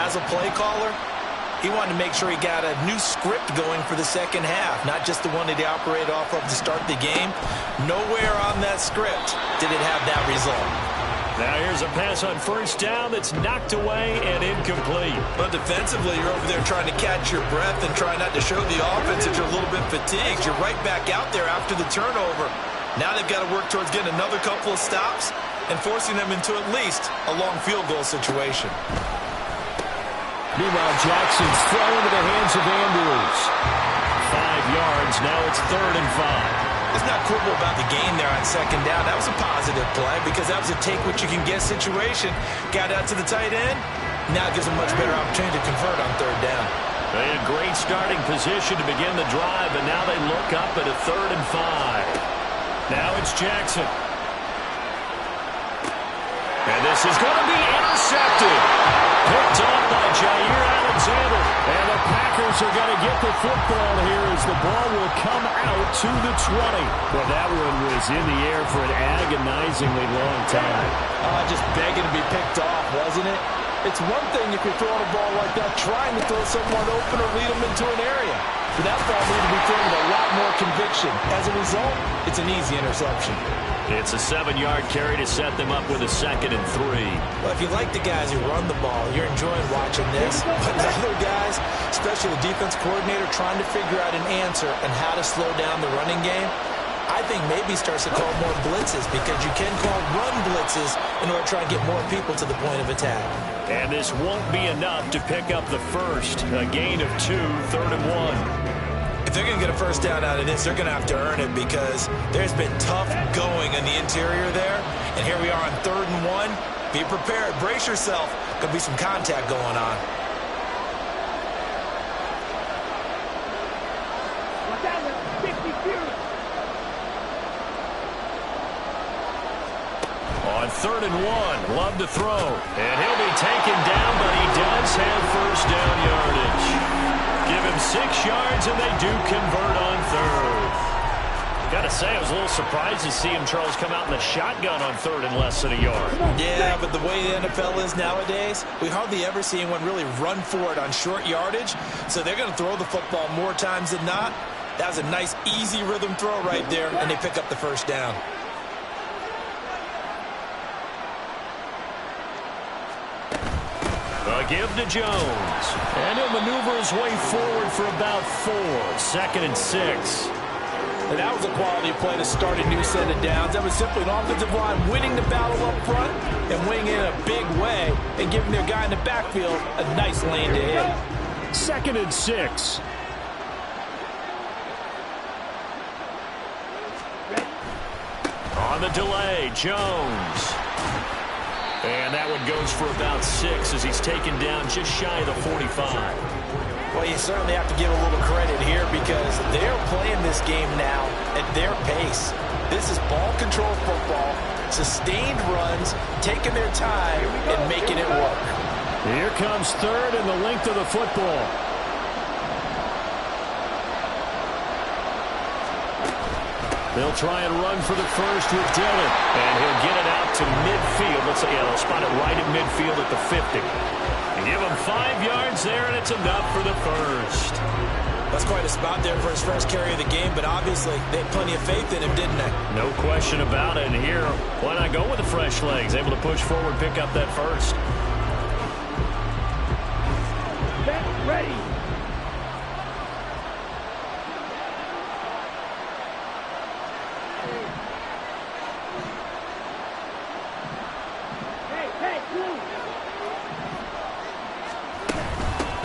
as a play caller, he wanted to make sure he got a new script going for the second half, not just the one that he operated off of to start the game. Nowhere on that script did it have that result. Now here's a pass on first down that's knocked away and incomplete. But defensively, you're over there trying to catch your breath and try not to show the offense that you're a little bit fatigued. You're right back out there after the turnover. Now they've got to work towards getting another couple of stops and forcing them into at least a long field goal situation. Meanwhile, Jackson's throw into the hands of Andrews. 5 yards. Now it's 3rd and 5. It's not quibble about the gain there on second down. That was a positive play because that was a take-what-you-can-get situation. Got out to the tight end. Now it gives them a much better opportunity to convert on third down. They had great starting position to begin the drive, and now they look up at a 3rd and 5. Now it's Jackson. And this is going to be intercepted. Picked off by Jair Alexander. And the Packers are going to get the football here as the ball will come out to the 20. Well, that one was in the air for an agonizingly long time. Just begging to be picked off, wasn't it? It's one thing if you're throwing a ball like that, trying to throw someone open or lead them into an area. But that ball needs to be thrown with a lot more conviction. As a result, it's an easy interception. It's a 7-yard carry to set them up with a 2nd and 3. Well, if you like the guys who run the ball, you're enjoying watching this. But the other guys, especially the defense coordinator, trying to figure out an answer and how to slow down the running game, I think maybe starts to call more blitzes because you can call run blitzes in order to try and get more people to the point of attack. And this won't be enough to pick up the first. A gain of 2, 3rd and 1. If they're going to get a first down out of this, they're going to have to earn it because there's been tough going in the interior there. And here we are on 3rd and 1. Be prepared. Brace yourself. Going to be some contact going on. On 3rd and 1, Love to throw. And he'll be taken down, but he does have first down yardage. Give him 6 yards, and they do convert on 3rd. Got to say, I was a little surprised to see him, Charles, come out in the shotgun on 3rd and less than a yard. Yeah, but the way the NFL is nowadays, we hardly ever see anyone really run for it on short yardage. So they're going to throw the football more times than not. That was a nice, easy rhythm throw right there, and they pick up the first down. A give to Jones. And he'll maneuver his way forward for about 4. 2nd and 6. And that was a quality play to start a new set of downs. That was simply an offensive line winning the battle up front and winning in a big way and giving their guy in the backfield a nice lane to hit. 2nd and 6. On the delay, Jones. And that one goes for about 6 as he's taken down just shy of the 45. Well, you certainly have to give a little credit here because they're playing this game now at their pace. This is ball control football, sustained runs, taking their time and making it work. Here comes 3rd and the length of the football. They'll try and run for the first with Dillon. And he'll get it out to midfield. Let's say, they'll spot it right at midfield at the 50. And give him 5 yards there, and it's enough for the first. That's quite a spot there for his first carry of the game, but obviously they had plenty of faith in him, didn't they? No question about it. And here, why not go with the fresh legs? Able to push forward, pick up that first. Ready.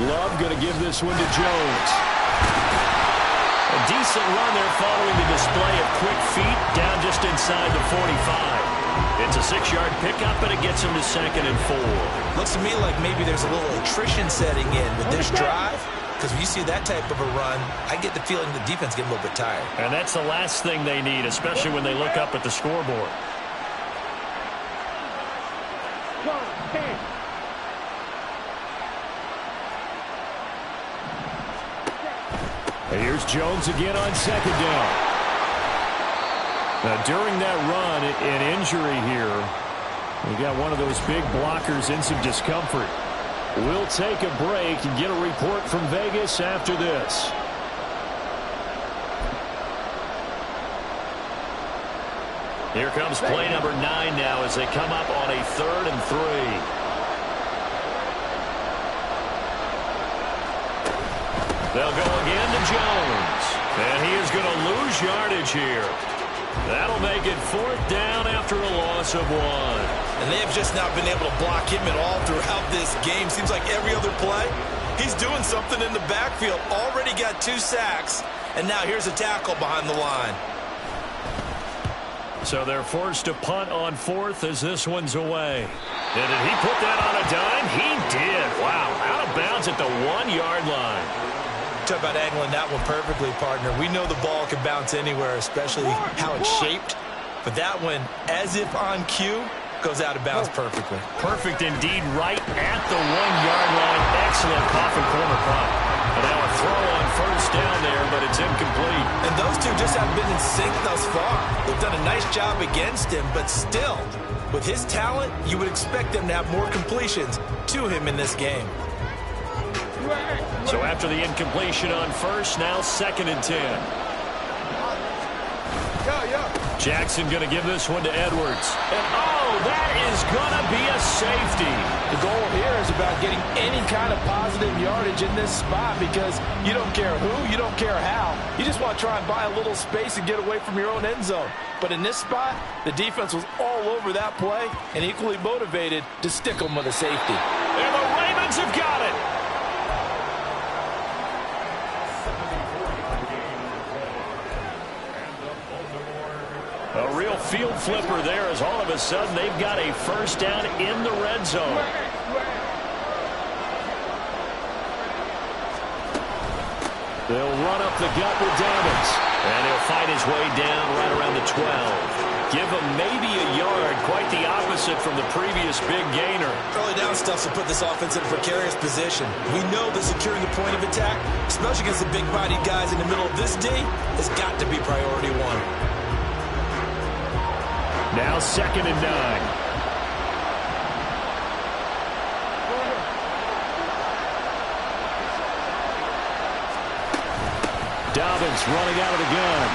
Love going to give this one to Jones. A decent run there following the display of quick feet down just inside the 45. It's a 6-yard pickup, and it gets him to 2nd and 4. Looks to me like maybe there's a little attrition setting in with this drive because when you see that type of a run, I get the feeling the defense getting a little bit tired. And that's the last thing they need, especially when they look up at the scoreboard. Here's Jones again on 2nd down. Now, during that run, an injury here. We got one of those big blockers in some discomfort. We'll take a break and get a report from Vegas after this. Here comes play number 9 now as they come up on a 3rd and 3. They'll go again to Jones. And he is going to lose yardage here. That'll make it 4th down after a loss of 1. And they have just not been able to block him at all throughout this game. Seems like every other play, he's doing something in the backfield. Already got 2 sacks. And now here's a tackle behind the line. So they're forced to punt on 4th as this one's away. And did he put that on a dime? He did. Wow. Out of bounds downs at the 1-yard line. Talk about angling that one perfectly, partner. We know the ball can bounce anywhere, especially how it's shaped. But that one, as if on cue, goes out of bounds perfectly. Perfect indeed, right at the 1-yard line. Excellent coffin corner punt. And now a throw on first down there, but it's incomplete. And those two just haven't been in sync thus far. They've done a nice job against him, but still, with his talent, you would expect them to have more completions to him in this game. So after the incompletion on first, now 2nd and 10. Jackson going to give this one to Edwards. And, oh, that is going to be a safety. The goal here is about getting any kind of positive yardage in this spot because you don't care who, you don't care how. You just want to try and buy a little space and get away from your own end zone. But in this spot, the defense was all over that play and equally motivated to stick them with a safety. And the Ravens have got it. A real field flipper there as all of a sudden they've got a first down in the red zone. They'll run up the gut with Dobbins. And he'll fight his way down right around the 12. Give him maybe a yard, quite the opposite from the previous big gainer. Early down stuff will put this offense in a precarious position. We know that securing the point of attack, especially against the big-bodied guys in the middle of this D, has got to be priority one. Now 2nd and 9. Dobbins running out of the gun.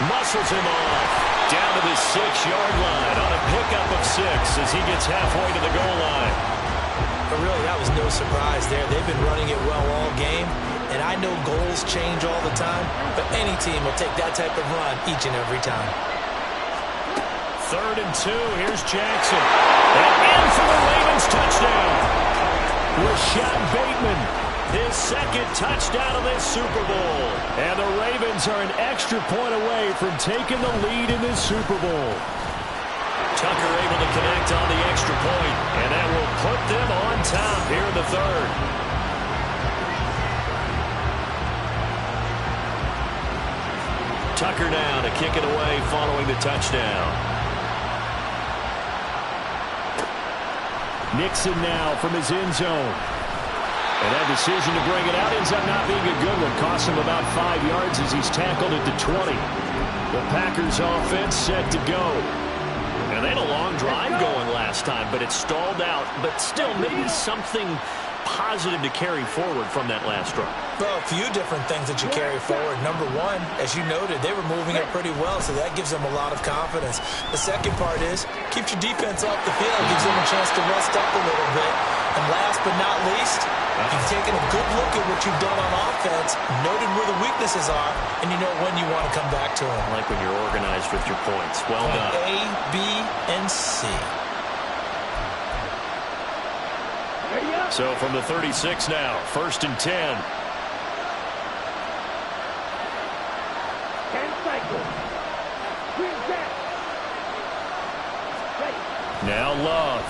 Muscles him off. Down to the 6-yard line on a pickup of 6 as he gets halfway to the goal line. But really, that was no surprise there. They've been running it well all game. And I know goals change all the time, but any team will take that type of run each and every time. 3rd and 2. Here's Jackson. And in for the Ravens touchdown. Rashad Bateman, his 2nd touchdown of this Super Bowl. And the Ravens are an extra point away from taking the lead in this Super Bowl. Tucker able to connect on the extra point, and that will put them on top here in the 3rd. Tucker now to kick it away following the touchdown. Nixon now from his end zone. And that decision to bring it out ends up not being a good one. Cost him about 5 yards as he's tackled at the 20. The Packers offense set to go. And they had a long drive going last time, but it stalled out. But still, maybe something positive to carry forward from that last drive. Well, a few different things that you carry forward. Number one, as you noted, they were moving it pretty well, so that gives them a lot of confidence. The second part is, keeps your defense off the field, gives them a chance to rest up a little bit. And last but not least, you've taken a good look at what you've done on offense, noted where the weaknesses are, and you know when you want to come back to them. I like when you're organized with your points. Well done. A, B, and C. So from the 36 now, 1st and 10. 10 cycles. Swing back. Now Love.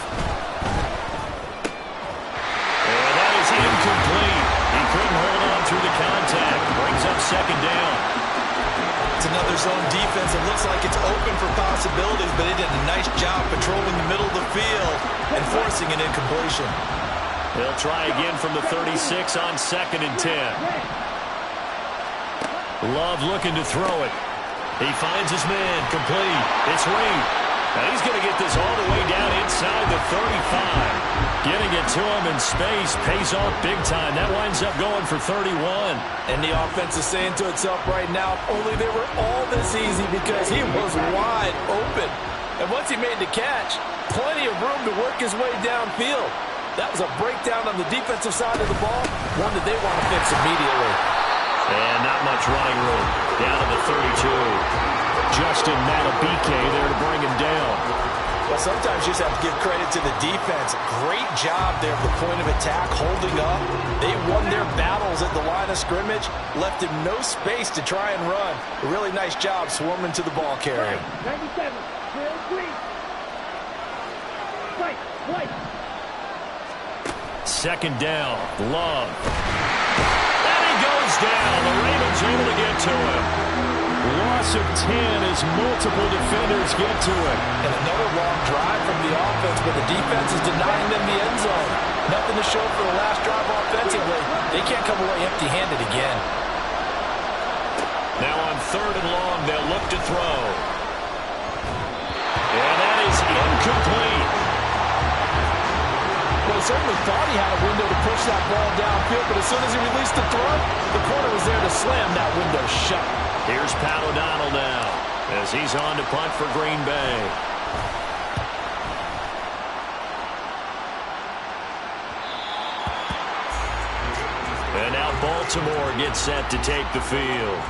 And that is incomplete. He couldn't hold on through the contact. Brings up 2nd down. It's another zone defense. It looks like it's open for possibilities, but it did a nice job patrolling the middle of the field and forcing an incompletion. They'll try again from the 36 on 2nd and 10. Love looking to throw it. He finds his man, complete. It's Reed. Now he's going to get this all the way down inside the 35. Getting it to him in space pays off big time. That winds up going for 31. And the offense is saying to itself right now, only they were all this easy because he was wide open. And once he made the catch, plenty of room to work his way downfield. That was a breakdown on the defensive side of the ball, one that they want to fix immediately. And not much running room. Down to the 32. Justin Matabike there to bring him down. Well, sometimes you just have to give credit to the defense. Great job there at the point of attack, holding up. They won their battles at the line of scrimmage, left him no space to try and run. A really nice job swarming to the ball carrier. 97, drill 3. Fight, fight. second down. Love. And he goes down. The Ravens able to get to him. Loss of 10 as multiple defenders get to it. And another long drive from the offense, but the defense is denying them the end zone. Nothing to show for the last drive offensively. They can't come away empty-handed again. Now on 3rd and long, they'll look to throw. And that is incomplete. Well, he certainly thought he had a window to push that ball downfield, but as soon as he released the throw, the corner was there to slam that window shut. Here's Pat O'Donnell now as he's on to punt for Green Bay. And now Baltimore gets set to take the field.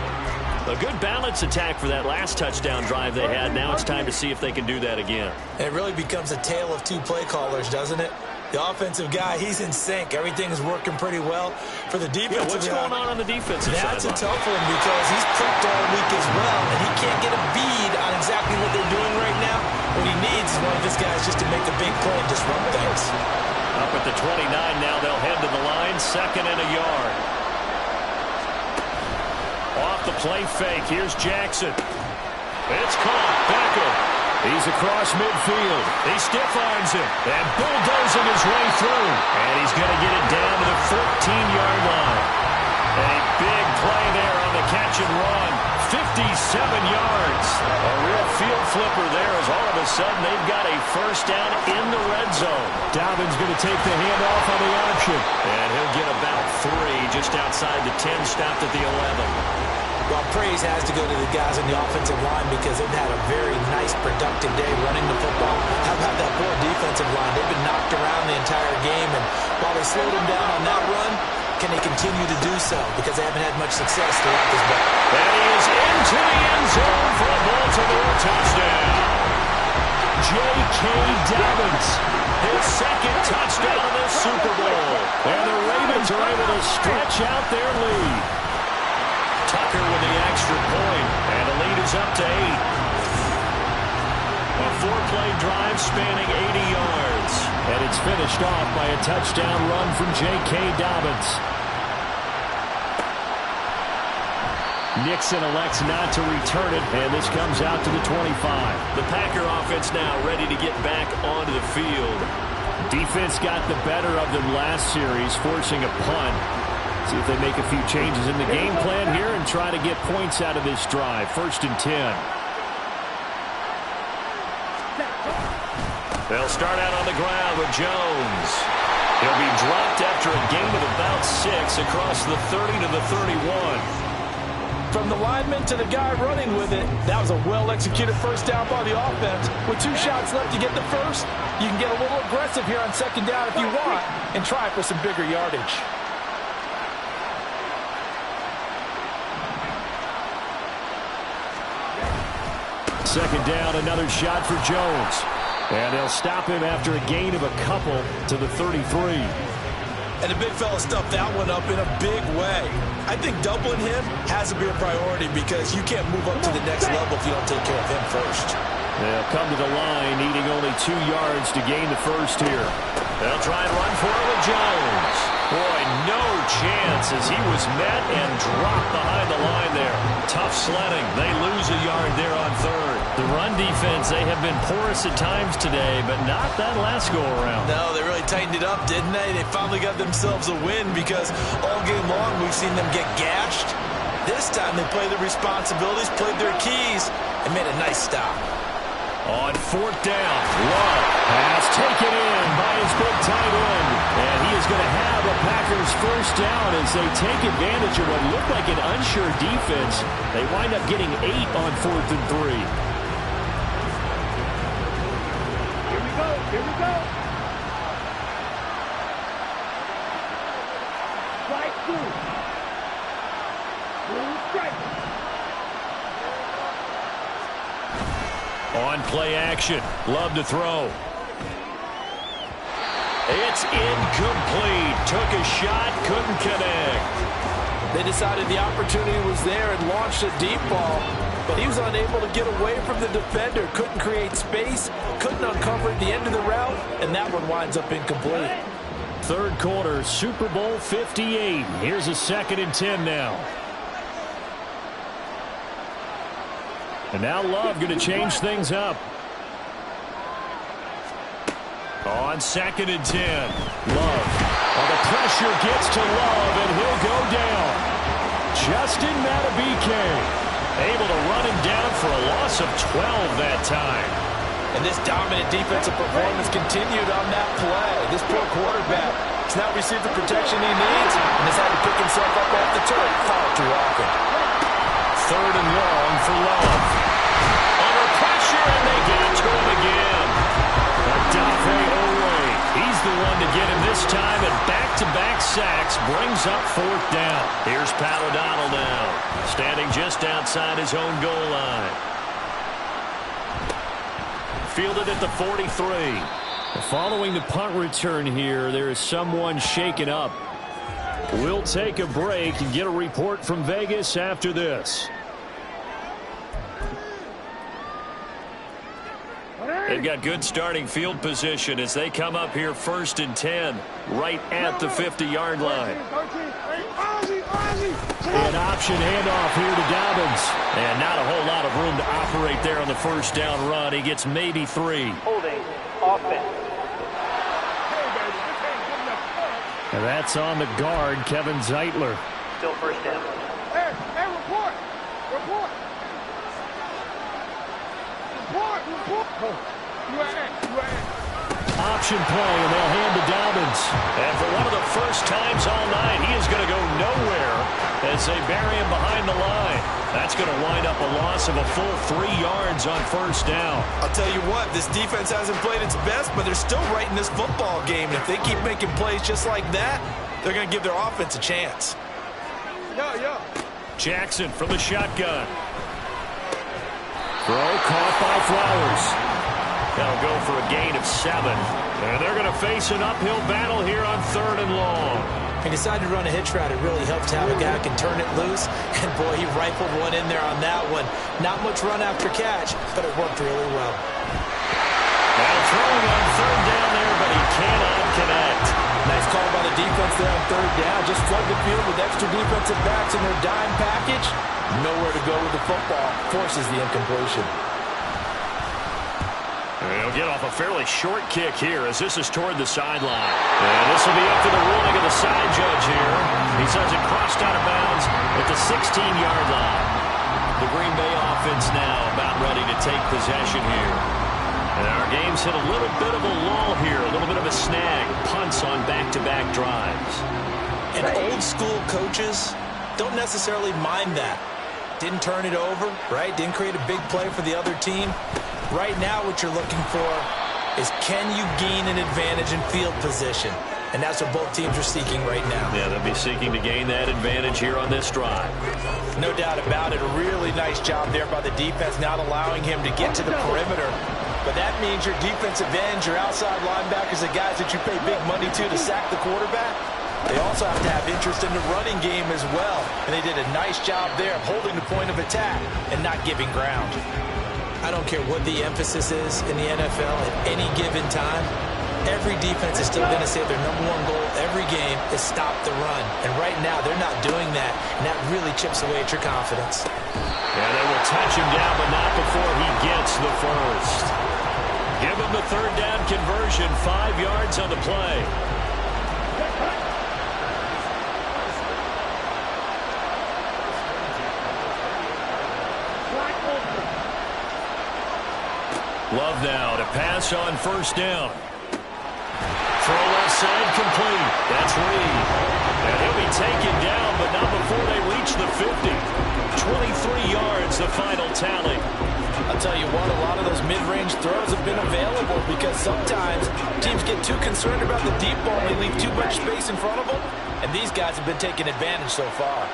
A good balance attack for that last touchdown drive they had. Now it's time to see if they can do that again. It really becomes a tale of two play callers, doesn't it? The offensive guy, he's in sync. Everything is working pretty well. For the defensive what's going on the defensive side? That's a tough one because he's prepped all week as well, and he can't get a bead on exactly what they're doing right now. What he needs is one of his guys just to make a big play and disrupt things. Up at the 29 now, they'll head to the line. 2nd and a yard. Off the play fake, here's Jackson. It's caught. Beckham. He's across midfield. He stiff-arms him and bulldozing his way through. And he's going to get it down to the 14-yard line. A big play there on the catch and run. 57 yards. A real field flipper there as all of a sudden they've got a first down in the red zone. Dobbins going to take the handoff on the option. And he'll get about 3 just outside the 10, stopped at the 11. Well, praise has to go to the guys on the offensive line because they've had a very nice, productive day running the football. How about that poor defensive line? They've been knocked around the entire game, and while they slowed them down on that run, can they continue to do so? Because they haven't had much success throughout this ball. And he is into the end zone for a Baltimore touchdown. J.K. Dobbins, his 2nd touchdown of the Super Bowl. And the Ravens are able to stretch out their lead. Tucker with the extra point, and the lead is up to 8. A 4-play drive spanning 80 yards. And it's finished off by a touchdown run from J.K. Dobbins. Nixon elects not to return it, and this comes out to the 25. The Packer offense now ready to get back onto the field. Defense got the better of them last series, forcing a punt. See if they make a few changes in the game plan here and try to get points out of this drive. 1st and 10. They'll start out on the ground with Jones. He'll be dropped after a gain of about 6 across the 30 to the 31. From the lineman to the guy running with it, that was a well-executed first down by the offense. With 2 shots left to get the first, you can get a little aggressive here on 2nd down if you want and try for some bigger yardage. Second down, another shot for Jones. And they'll stop him after a gain of a couple to the 33. And the big fella stuffed that one up in a big way. I think doubling him has to be a priority because you can't move up to the next level if you don't take care of him first. They'll come to the line, needing only 2 yards to gain the first here. They'll try and run for it with Jones. Boy, no chance as he was met and dropped behind the line there. Tough sledding. They lose a yard there on 3rd. The run defense, they have been porous at times today, but not that last go-around. No, they really tightened it up, didn't they? They finally got themselves a win because all game long we've seen them get gashed. This time they played their responsibilities, played their keys, and made a nice stop. On 4th down, Love pass taken in by his big tight end. And he is going to have a Packers first down as they take advantage of what looked like an unsure defense. They wind up getting 8 on 4th and 3. Here we go. Here we go. Strike 2. Blue strike. on play action. Love to throw. It's incomplete. Took a shot, couldn't connect. They decided the opportunity was there and launched a deep ball, but he was unable to get away from the defender. Couldn't create space, couldn't uncover at the end of the route, and that one winds up incomplete. third quarter, Super Bowl 58. Here's a 2nd and 10 now. And now Love going to change things up. On 2nd and 10. Love. Well, the pressure gets to Love, and he'll go down. Justin Madubuike able to run him down for a loss of 12 that time. And this dominant defensive performance continued on that play. This poor quarterback has not received the protection he needs and has had to pick himself up off the turf far too often. 3rd and long for Love. Under pressure, and they get it to him again. Odafe Oweh, he's the one to get him this time, and back-to-back sacks brings up 4th down. Here's Pat O'Donnell now, standing just outside his own goal line. Fielded at the 43. Following the punt return here, there is someone shaken up. We'll take a break and get a report from Vegas after this. They've got good starting field position as they come up here 1st and 10, right at the 50-yard line. An option handoff here to Dobbins. And not a whole lot of room to operate there on the 1st down run. He gets maybe 3. Holding offense. And that's on the guard, Kevin Zeitler. Still 1st down. Hey, report. Report. Option play, and they'll hand to Dobbins. And for one of the first times all night, he is going to go nowhere as they bury him behind the line. That's going to wind up a loss of a full 3 yards on 1st down. I'll tell you what, this defense hasn't played its best, but they're still right in this football game. And if they keep making plays just like that, they're going to give their offense a chance. Jackson from the shotgun. Throw caught by Flowers. They'll go for a gain of 7. And they're going to face an uphill battle here on 3rd and long. He decided to run a hitch route. It really helped to have a guy who can turn it loose. And, boy, he rifled one in there on that one. Not much run after catch, but it worked really well. Now throwing on 3rd down there, but he cannot connect. Nice call by the defense there on 3rd down. Just flood the field with extra defensive backs in their dime package. Nowhere to go with the football. Forces the incompletion. He'll get off a fairly short kick here as this is toward the sideline. And this will be up to the ruling of the side judge here. He says it crossed out of bounds at the 16-yard line. The Green Bay offense now about ready to take possession here. And our game's hit a little bit of a lull here, a little bit of a snag. Punts on back-to-back drives. And old-school coaches don't necessarily mind that. Didn't turn it over, right? Didn't create a big play for the other team. Right now what you're looking for is can you gain an advantage in field position? And that's what both teams are seeking right now. Yeah, they'll be seeking to gain that advantage here on this drive. No doubt about it. A really nice job there by the defense, not allowing him to get to the perimeter. But that means your defensive ends, your outside linebackers, the guys that you pay big money to sack the quarterback, they also have to have interest in the running game as well. And they did a nice job there of holding the point of attack and not giving ground. I don't care what the emphasis is in the NFL at any given time. Every defense is still going to say their #1 goal every game is stop the run. And right now they're not doing that, and that really chips away at your confidence. Yeah, they will touch him down, but not before he gets the first. Give him the 3rd down conversion, 5 yards on the play. Love now to pass on 1st down. Throw left side complete. That's Reed. And he'll be taken down, but not before they reach the 50. 23 yards, the final tally. I'll tell you what, a lot of those mid-range throws have been available because sometimes teams get too concerned about the deep ball and they leave too much space in front of them. And these guys have been taking advantage so far.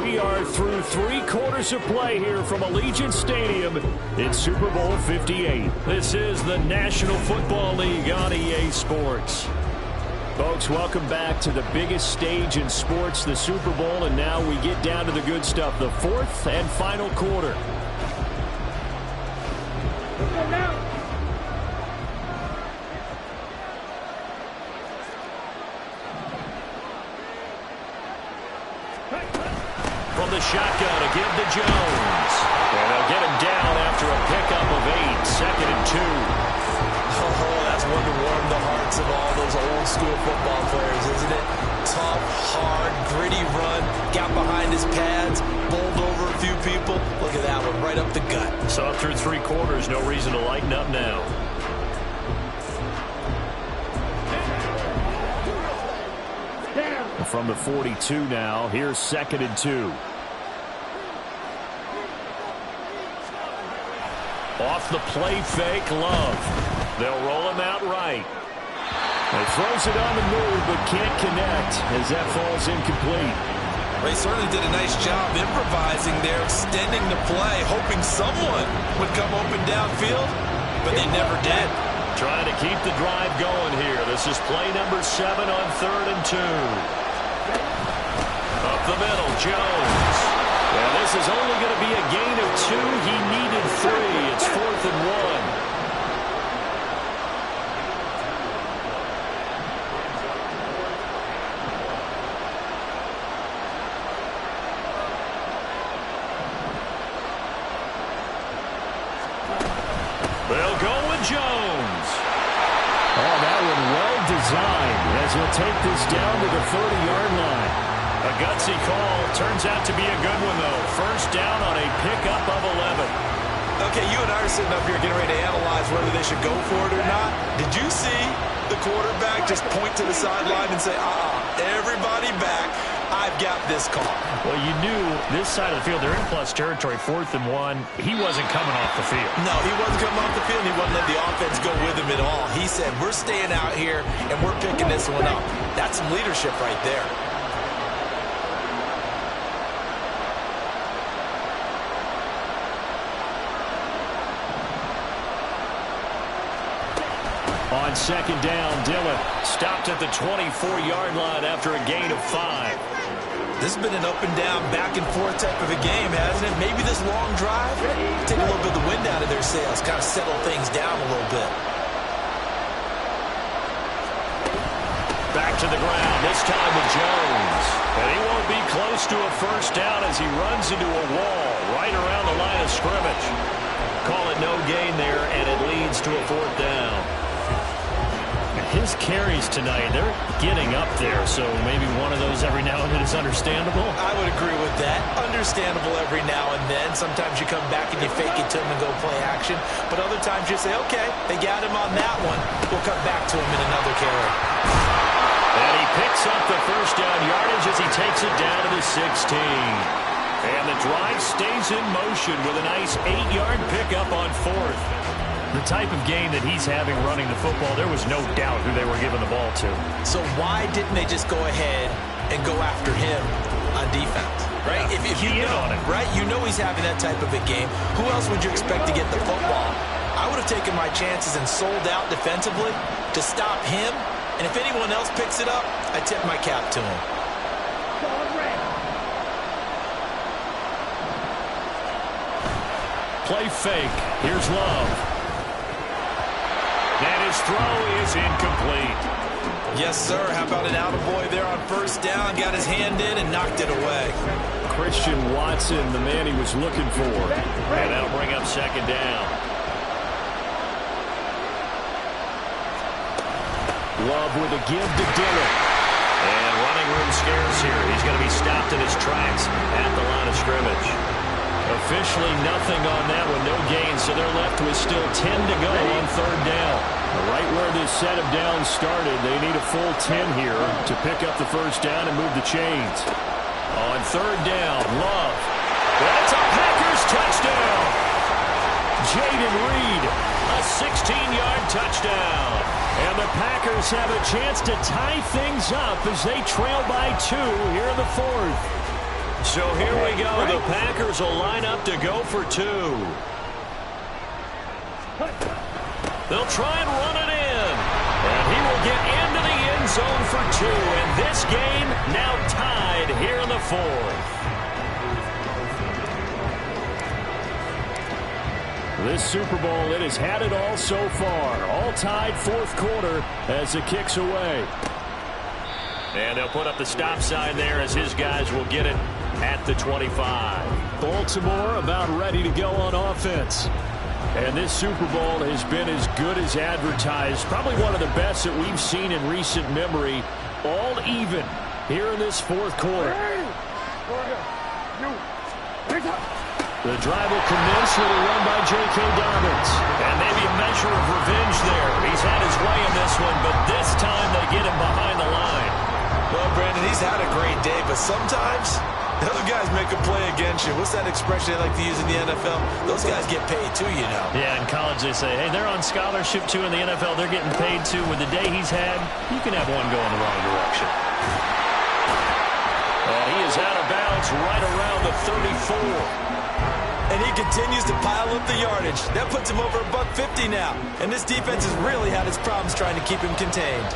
We are through 3 quarters of play here from Allegiant Stadium in Super Bowl 58. This is the National Football League on EA Sports. Folks, welcome back to the biggest stage in sports, the Super Bowl, and now we get down to the good stuff, the 4th and final quarter. From the shotgun, a give to Jones. And they'll get him down after a pickup of 8, 2nd and 2. Oh, that's one to warm the hearts of all those old-school football players, isn't it? Tough, hard, gritty run, got behind his pads, bowled over a few people. Look at that one, right up the gut. Saw through 3 quarters, no reason to lighten up now. From the 42 now, here's 2nd and 2. Off the play fake, Love. They'll roll him out right. He throws it on the move, but can't connect as that falls incomplete. They certainly did a nice job improvising there, extending the play, hoping someone would come open downfield, but they never did. Trying to keep the drive going here. This is play number 7 on 3rd and 2. Up the middle, Jones. And this is only going to be a gain of 2. He needed 3. It's 4th and 1. They'll go with Jones. Oh, that one well designed as he'll take this down to the 30-yard line. A gutsy call. Turns out to be a good one, though. First down on a pickup of 11. Okay, you and I are sitting up here getting ready to analyze whether they should go for it or not. Did you see the quarterback just point to the sideline and say, everybody back, I've got this call? Well, you knew this side of the field, they're in plus territory, 4th and 1. He wasn't coming off the field. No, he wasn't coming off the field. He wasn't letting the offense go with him at all. He said, we're staying out here, and we're picking this one up. That's some leadership right there. On 2nd down, Dillon stopped at the 24-yard line after a gain of 5. This has been an up-and-down, back-and-forth type of a game, hasn't it? Maybe this long drive, take a little bit of the wind out of their sails, kind of settle things down a little bit. Back to the ground, this time with Jones. And he won't be close to a first down as he runs into a wall right around the line of scrimmage. Call it no gain there, and it leads to a 4th down. His carries tonight, they're getting up there, so maybe one of those every now and then is understandable. I would agree with that. Understandable every now and then. Sometimes you come back and you fake it to him and go play action. But other times you say, okay, they got him on that one. We'll come back to him in another carry. And he picks up the first down yardage as he takes it down to the 16. And the drive stays in motion with a nice 8-yard pickup on 4th. The type of game that he's having running the football, there was no doubt who they were giving the ball to. So why didn't they just go ahead and go after him on defense? Right? Yeah, if you know, on it. Right? You know he's having that type of a game. Who else would you expect to get the football? I would have taken my chances and sold out defensively to stop him. And if anyone else picks it up, I tip my cap to him. Play fake. Here's Love. And his throw is incomplete. Yes, sir. How about an attaboy there on first down? Got his hand in and knocked it away. Christian Watson, the man he was looking for. And that'll bring up 2nd down. Love with a give to Dillon. And running room scarce here. He's going to be stopped in his tracks at the line of scrimmage. Officially nothing on that one, no gain, so they're left with still 10 to go on 3rd down. Right where this set of downs started, they need a full 10 here to pick up the first down and move the chains. On 3rd down, Love. That's a Packers touchdown. Jaden Reed, a 16-yard touchdown. And the Packers have a chance to tie things up as they trail by 2 here in the 4th. So here we go. The Packers will line up to go for 2. They'll try and run it in. And he will get into the end zone for 2. And this game now tied here in the 4th. This Super Bowl, it has had it all so far. All tied 4th quarter as it kicks away. And they'll put up the stop sign there as his guys will get it at the 25. Baltimore about ready to go on offense. And this Super Bowl has been as good as advertised. Probably one of the best that we've seen in recent memory. All even here in this fourth quarter. The drive will commence with a run by J.K. Dobbins. And maybe a measure of revenge there. He's had his way in this one, but this time they get him behind the line. Well, Brandon, he's had a great day, but sometimes the other guys make a play against you. What's that expression they like to use in the NFL? Those guys get paid too, you know. Yeah, in college they say, hey, they're on scholarship too. In the NFL, they're getting paid too. With the day he's had, you can have one go in the wrong direction. And he is out of bounds right around the 34. And he continues to pile up the yardage. That puts him over $150 now. And this defense has really had its problems trying to keep him contained.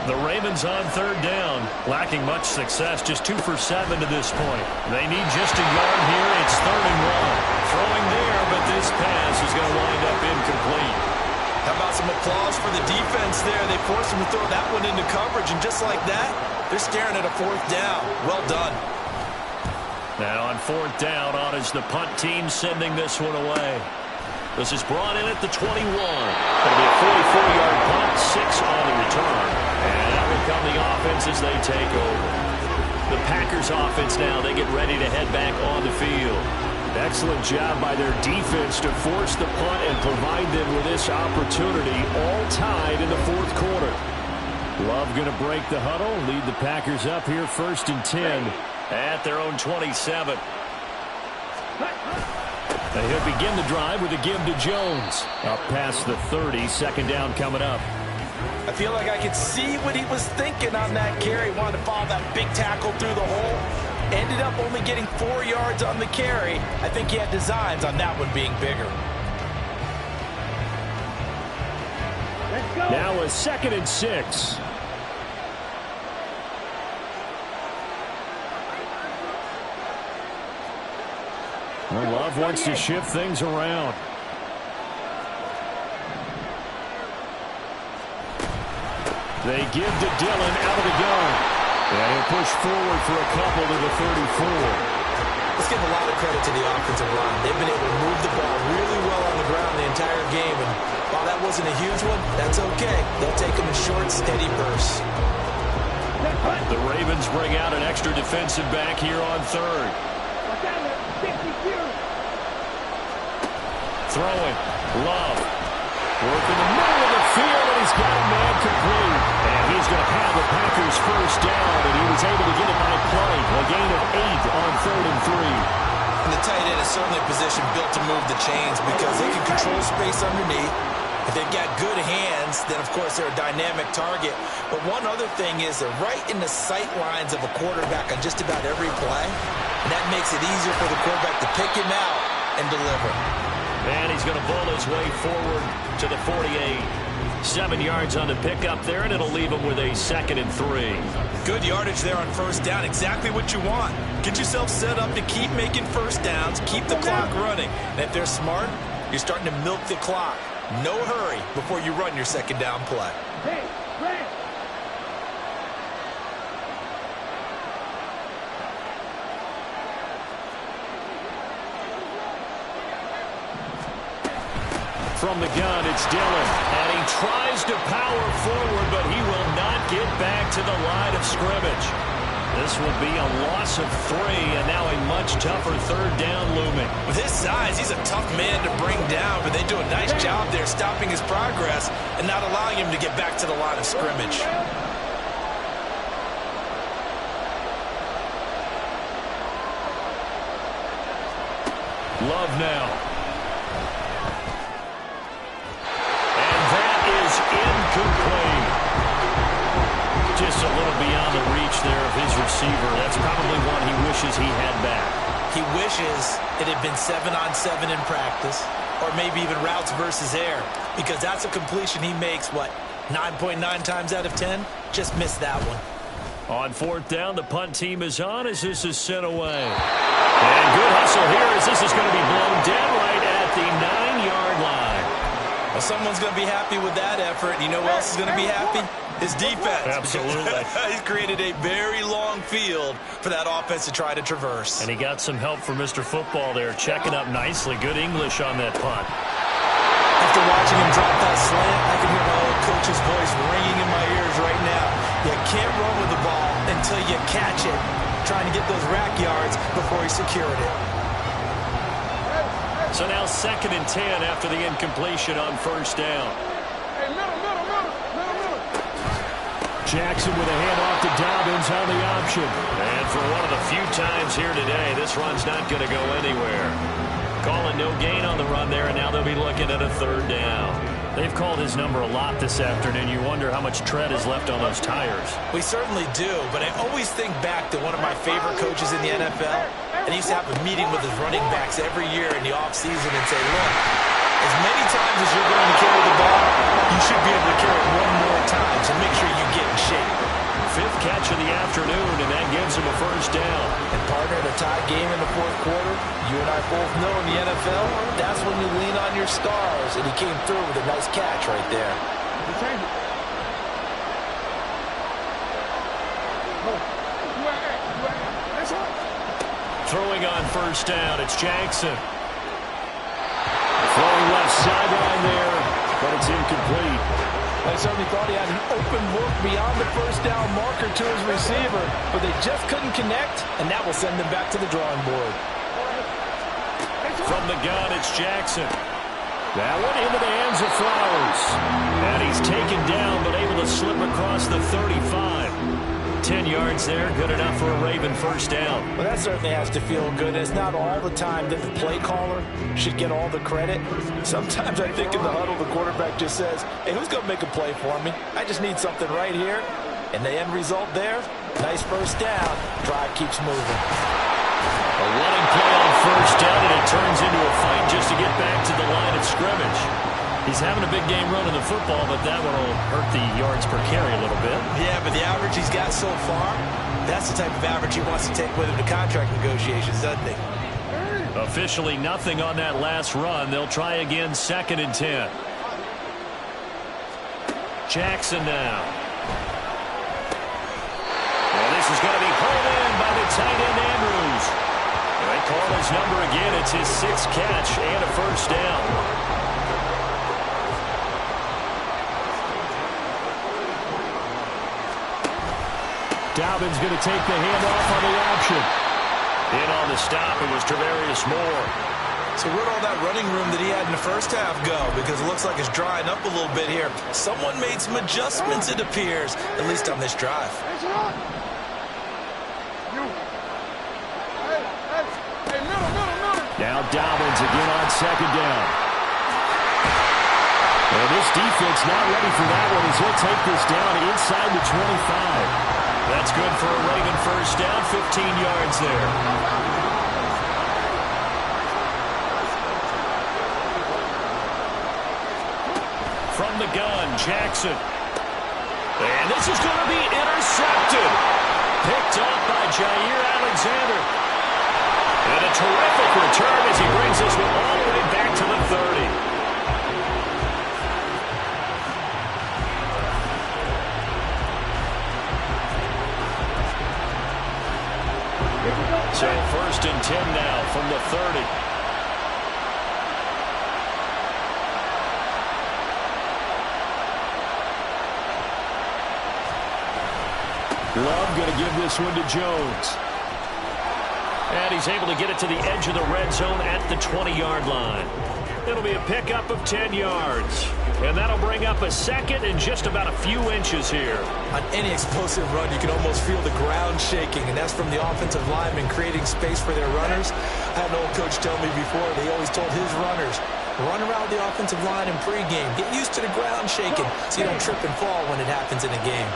The Ravens on third down, lacking much success, just 2 for 7 to this point. They need just a yard here. It's 3rd and 1. Throwing there, but this pass is going to wind up incomplete. How about some applause for the defense there? They forced him to throw that one into coverage, and just like that, they're staring at a 4th down. Well done. Now on 4th down, on is the punt team sending this one away. This is brought in at the 21. It'll be a 44-yard punt, 6 on the return. And that will come the offense as they take over. The Packers offense now, they get ready to head back on the field. Excellent job by their defense to force the punt and provide them with this opportunity, all tied in the 4th quarter. Love going to break the huddle, lead the Packers up here 1st and 10 at their own 27. And he'll begin the drive with a give to Jones. Up past the 30, 2nd down coming up. I feel like I could see what he was thinking on that carry. Wanted to follow that big tackle through the hole. Ended up only getting 4 yards on the carry. I think he had designs on that one being bigger. Now a 2nd and 6. Well, Love wants to shift things around. They give to Dillon out of the gun. And he'll push forward for a couple to the 34. Let's give a lot of credit to the offensive line. They've been able to move the ball really well on the ground the entire game. And while that wasn't a huge one, that's okay. They'll take them in short, steady bursts. The Ravens bring out an extra defensive back here on 3rd. Throwing. Love. Working the middle of the field, and he's got a man complete. And he's going to have the Packers 1st down, and he was able to get it by play. A gain of 8 on 3rd and 3. And the tight end is certainly a position built to move the chains because they can control space underneath. If they've got good hands, then, of course, they're a dynamic target. But one other thing is they're right in the sight lines of a quarterback on just about every play. And that makes it easier for the quarterback to pick him out and deliver. And he's going to bowl his way forward to the 48. 7 yards on the pickup there, and it'll leave him with a 2nd and 3. Good yardage there on 1st down. Exactly what you want. Get yourself set up to keep making 1st downs, keep the clock running. And if they're smart, you're starting to milk the clock. No hurry before you run your 2nd down play. Hey, Brad. From the gun, it's Dillon. And he tries to power forward, but he will not get back to the line of scrimmage. This will be a loss of 3, and now a much tougher 3rd down looming. With his size, he's a tough man to bring down, but they do a nice job there stopping his progress and not allowing him to get back to the line of scrimmage. Love now. Incomplete. Just a little beyond the reach there of his receiver. That's probably one he wishes he had back. He wishes it had been 7-on-7 in practice, or maybe even routes versus air, because that's a completion he makes, 9.9 times out of 10? Just missed that one. On 4th down, the punt team is on as this is sent away. And good hustle here as this is going to be blown dead right at the 9-yard line. Well, someone's going to be happy with that effort. You know who else is going to be happy? His defense. Absolutely. He's created a very long field for that offense to try to traverse. And he got some help from Mr. Football there, checking up nicely. Good English on that punt. After watching him drop that slant, I can hear my old coach's voice ringing in my ears right now. You can't run with the ball until you catch it. Trying to get those rack yards before he secured it. So now 2nd and 10 after the incompletion on first down. Hey, middle. Jackson with a handoff to Dobbins on the option. And for one of the few times here today, this run's not going to go anywhere. Calling no gain on the run there, and now they'll be looking at a 3rd down. They've called his number a lot this afternoon. You wonder how much tread is left on those tires. We certainly do, but I always think back to one of my favorite coaches in the NFL, and he used to have a meeting with his running backs every year in the offseason and say, look, as many times as you're going to carry the ball, you should be able to carry it one more time, so make sure you get in shape. 5th catch of the afternoon, and that gives him a 1st down. And partner, in a tie game in the 4th quarter, you and I both know in the NFL, that's when you lean on your stars, and he came through with a nice catch right there. Throwing on 1st down, it's Jackson. Throwing left sideline there, but it's incomplete. I certainly thought he had an open look beyond the 1st down marker to his receiver, but they just couldn't connect, and that will send them back to the drawing board. From the gun, it's Jackson. That one into the hands of Flowers. And he's taken down, but able to slip across the 35. 10 yards there, good enough for a Raven 1st down. Well, that certainly has to feel good. It's not all the time that the play caller should get all the credit. Sometimes I think in the huddle, the quarterback just says, hey, who's going to make a play for me? I just need something right here. And the end result there, nice 1st down. Drive keeps moving. A running play on 1st down, and it turns into a fight just to get back to the line of scrimmage. He's having a big game running the football, but that one will hurt the yards per carry a little bit. Yeah, but the average he's got so far, that's the type of average he wants to take with him to contract negotiations, doesn't he? Officially nothing on that last run. They'll try again, 2nd and 10. Jackson now. Well, this is going to be pulled in by the tight end Andrews. They call his number again. It's his 6th catch and a 1st down. Dobbins going to take the handoff on the option. In on the stop, it was Travarius Moore. So where'd all that running room that he had in the 1st half go? Because it looks like it's drying up a little bit here. Someone made some adjustments, it appears, at least on this drive. Now Dobbins again on 2nd down. And this defense not ready for that one as he'll take this down inside the 25. That's good for a Raven 1st down, 15 yards there. From the gun, Jackson. And this is going to be intercepted. Picked up by Jair Alexander. And a terrific return as he brings this one all the way back to the 30. So 1st and 10 now from the 30. Love going to give this one to Jones. And he's able to get it to the edge of the red zone at the 20-yard line. It'll be a pickup of 10 yards. And that'll bring up a 2nd and just about a few inches here. On any explosive run, you can almost feel the ground shaking, and that's from the offensive linemen creating space for their runners. I had an old coach tell me before, they always told his runners, run around the offensive line in pregame. Get used to the ground shaking so you don't trip and fall when it happens in a game.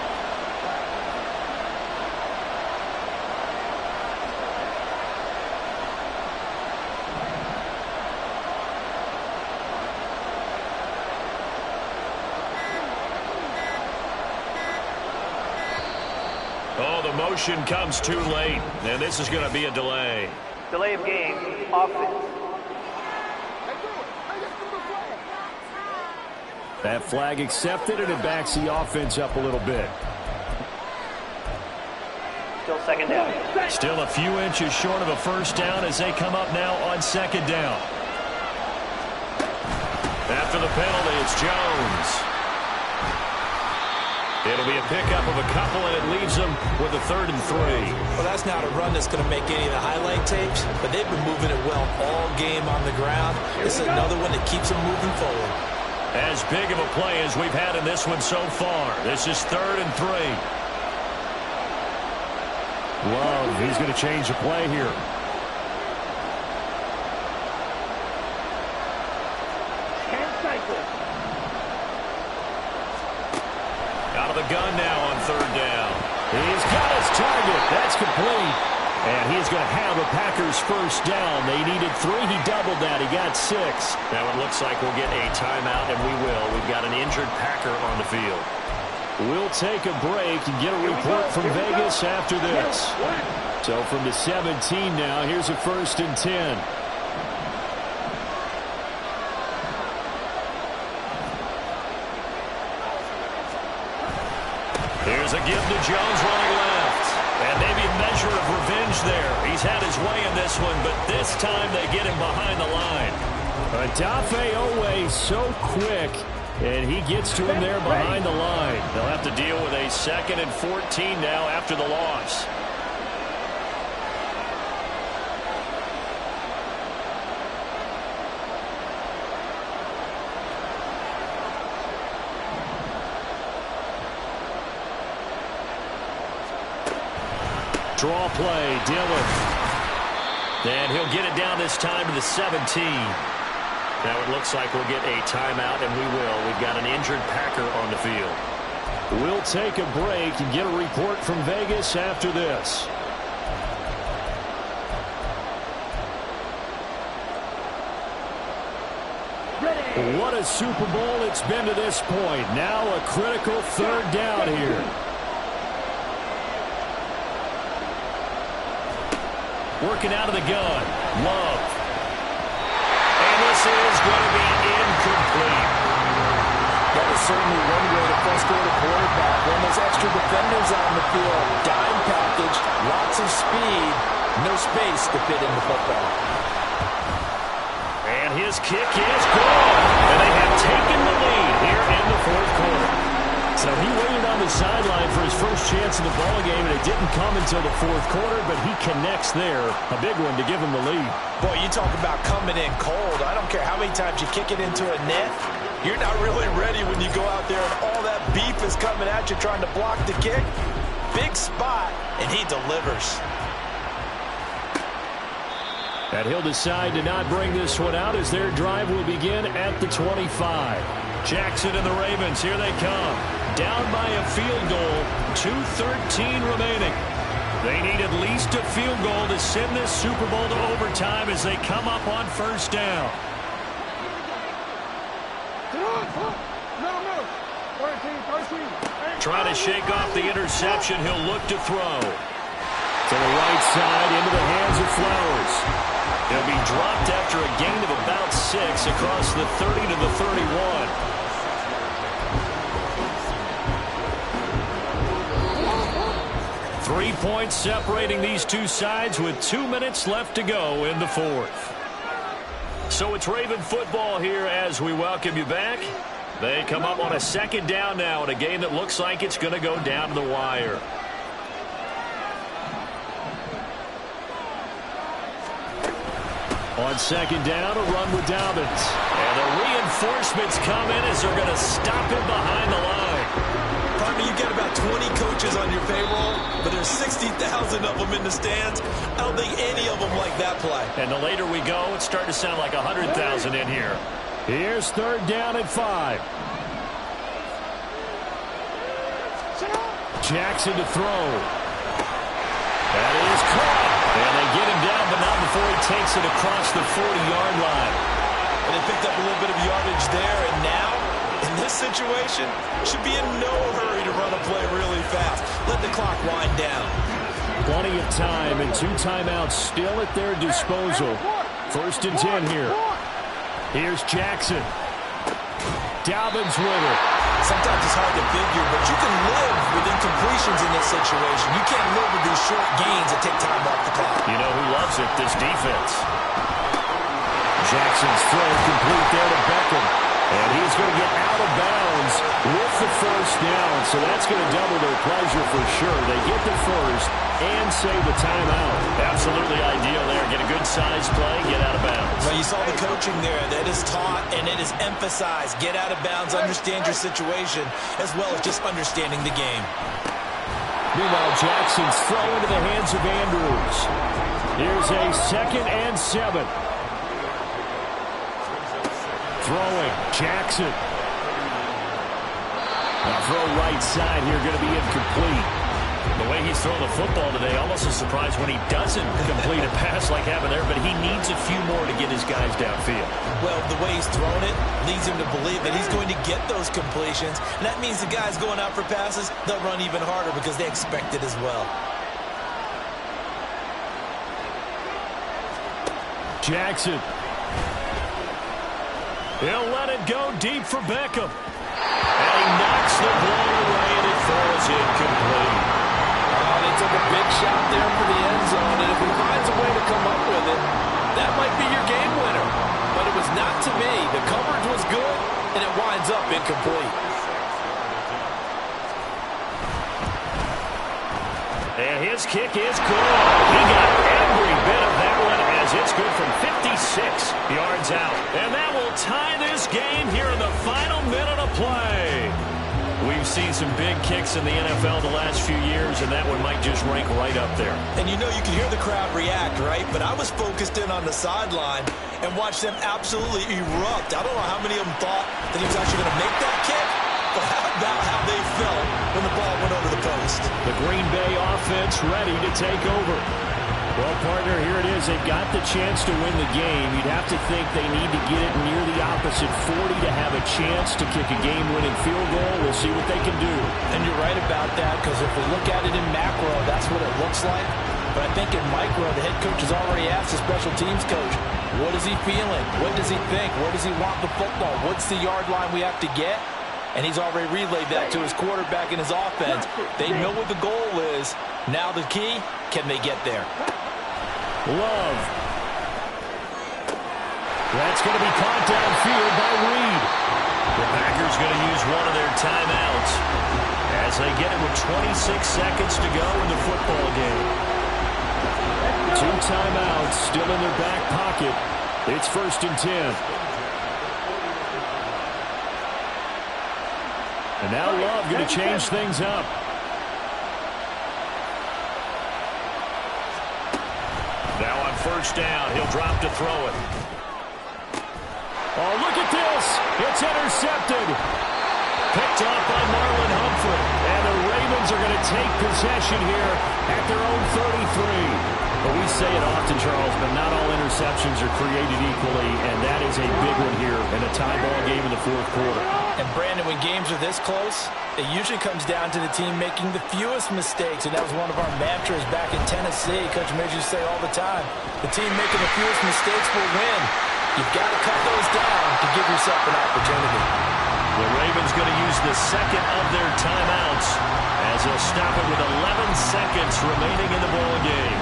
Oh, the motion comes too late, and this is going to be a delay. Delay of game, offense. That flag accepted, and it backs the offense up a little bit. Still second down. Still a few inches short of a first down as they come up now on second down. After the penalty, it's Jones. It'll be a pickup of a couple, and it leaves them with a 3rd and 3. Well, that's not a run that's going to make any of the highlight tapes, but they've been moving it well all game on the ground. This is another one that keeps them moving forward. As big of a play as we've had in this one so far. This is 3rd and 3. Love, he's going to change the play here. Out of the gun now on 3rd down. He's got his target. That's complete. And he's going to have a Packers first down. They needed 3. He doubled that. He got 6. Now it looks like we'll get a timeout, and we will. We've got an injured Packer on the field. We'll take a break and get a report from Vegas after this. So from the 17 now, here's a 1st and 10. Here's a give to Jones running left. And maybe a measure of revenge there. He's had his way in this one, but this time they get him behind the line. Dafe Owe so quick, and he gets to him there behind the line. They'll have to deal with a 2nd and 14 now after the loss. Draw play, Dillon. And he'll get it down this time to the 17. Now it looks like we'll get a timeout, and we will. We've got an injured Packer on the field. We'll take a break and get a report from Vegas after this. What a Super Bowl it's been to this point. Now a critical 3rd down here. Working out of the gun. Love. And this is going to be incomplete. That is certainly one way to frustrate a quarterback. When there's extra defenders on the field, dime package, lots of speed, no space to fit in the football. And his kick is good. And they have taken the lead here in the 4th quarter. So he waited on the sideline for his first chance in the ball game, and it didn't come until the 4th quarter, but he connects there. A big one to give him the lead. Boy, you talk about coming in cold. I don't care how many times you kick it into a net. You're not really ready when you go out there and all that beef is coming at you trying to block the kick. Big spot, and he delivers. And he'll decide to not bring this one out as their drive will begin at the 25. Jackson and the Ravens, here they come. Down by a field goal, 2:13 remaining. They need at least a field goal to send this Super Bowl to overtime as they come up on 1st down. Trying to shake off the interception. He'll look to throw. To the right side, into the hands of Flowers. He'll be dropped after a gain of about 6 across the 30 to the 31. Three points separating these two sides with 2 minutes left to go in the 4th. So it's Raven football here as we welcome you back. They come up on a 2nd down now in a game that looks like it's going to go down to the wire. On 2nd down, a run with Dobbins. And the reinforcements come in as they're going to stop him behind the line. Probably you get about 20 coaches on your payroll, but there's 60,000 of them in the stands. I don't think any of them like that play. And the later we go, it's starting to sound like 100,000 in here. Here's 3rd down and 5. Jackson to throw. That is caught. And they get him down, but not before he takes it across the 40-yard line. And they picked up a little bit of yardage there, and now, in this situation, should be in no hurry to run a play really fast. Let the clock wind down. Plenty of time and 2 timeouts still at their disposal. 1st and 10 here. Here's Jackson. Dobbins with it. Sometimes it's hard to figure, but you can live with incompletions in this situation. You can't live with these short gains that take time off the clock. You know who loves it? This defense. Jackson's throw complete there to Beckham. And he's going to get out of bounds with the first down. So that's going to double their pleasure for sure. They get the first and save the timeout. Absolutely ideal there. Get a good size play, get out of bounds. Well, you saw the coaching there. That is taught and it is emphasized. Get out of bounds, understand your situation, as well as just understanding the game. Meanwhile, Jackson's throw into the hands of Andrews. Here's a 2nd and 7. Throwing, Jackson. Now throw right side here, going to be incomplete. The way he's throwing the football today, almost a surprise when he doesn't complete a pass like having there, but he needs a few more to get his guys downfield. Well, the way he's thrown it leads him to believe that he's going to get those completions, and that means the guys going out for passes, they'll run even harder because they expect it as well. Jackson. He'll let it go deep for Beckham. And he knocks the ball away, and it falls incomplete. They took a big shot there for the end zone, and if he finds a way to come up with it, that might be your game winner. But it was not to me. The coverage was good, and it winds up incomplete. And his kick is good. He got every bit of that one as it's good from 56 yards out. And that will tie this game here in the final minute of play. We've seen some big kicks in the NFL the last few years, and that one might just rank right up there. And you know you can hear the crowd react, right? But I was focused in on the sideline and watched them absolutely erupt. I don't know how many of them thought that he was actually going to make that kick, but how about how they felt when the ball went over the post? The Green Bay offense ready to take over. Well, partner, here it is. They've got the chance to win the game. You'd have to think they need to get it near the opposite 40 to have a chance to kick a game-winning field goal. We'll see what they can do. And you're right about that, because if we look at it in macro, that's what it looks like. But I think in micro, the head coach has already asked the special teams coach, what is he feeling? What does he think? Where does he want the football? What's the yard line we have to get? And he's already relayed that to his quarterback and his offense. They know what the goal is. Now the key, can they get there? Love. That's going to be caught downfield by Reed. The Packers going to use one of their timeouts as they get it with 26 seconds to go in the football game. 2 timeouts still in their back pocket. It's 1st and 10. And now Love going to change things up. Now on 1st down, he'll drop to throw it. Oh, look at this. It's intercepted. Picked off by Marlon Humphrey. And the Ravens are going to take possession here at their own 33. But we say it often, Charles, but not all interceptions are created equally, and that is a big one here in a tie ball game in the 4th quarter. And Brandon, when games are this close, it usually comes down to the team making the fewest mistakes, and that was one of our mantras back in Tennessee. Coach Midge used to say all the time, the team making the fewest mistakes will win. You've got to cut those down to give yourself an opportunity. The Ravens going to use the 2nd of their timeouts as they'll stop it with 11 seconds remaining in the ball game.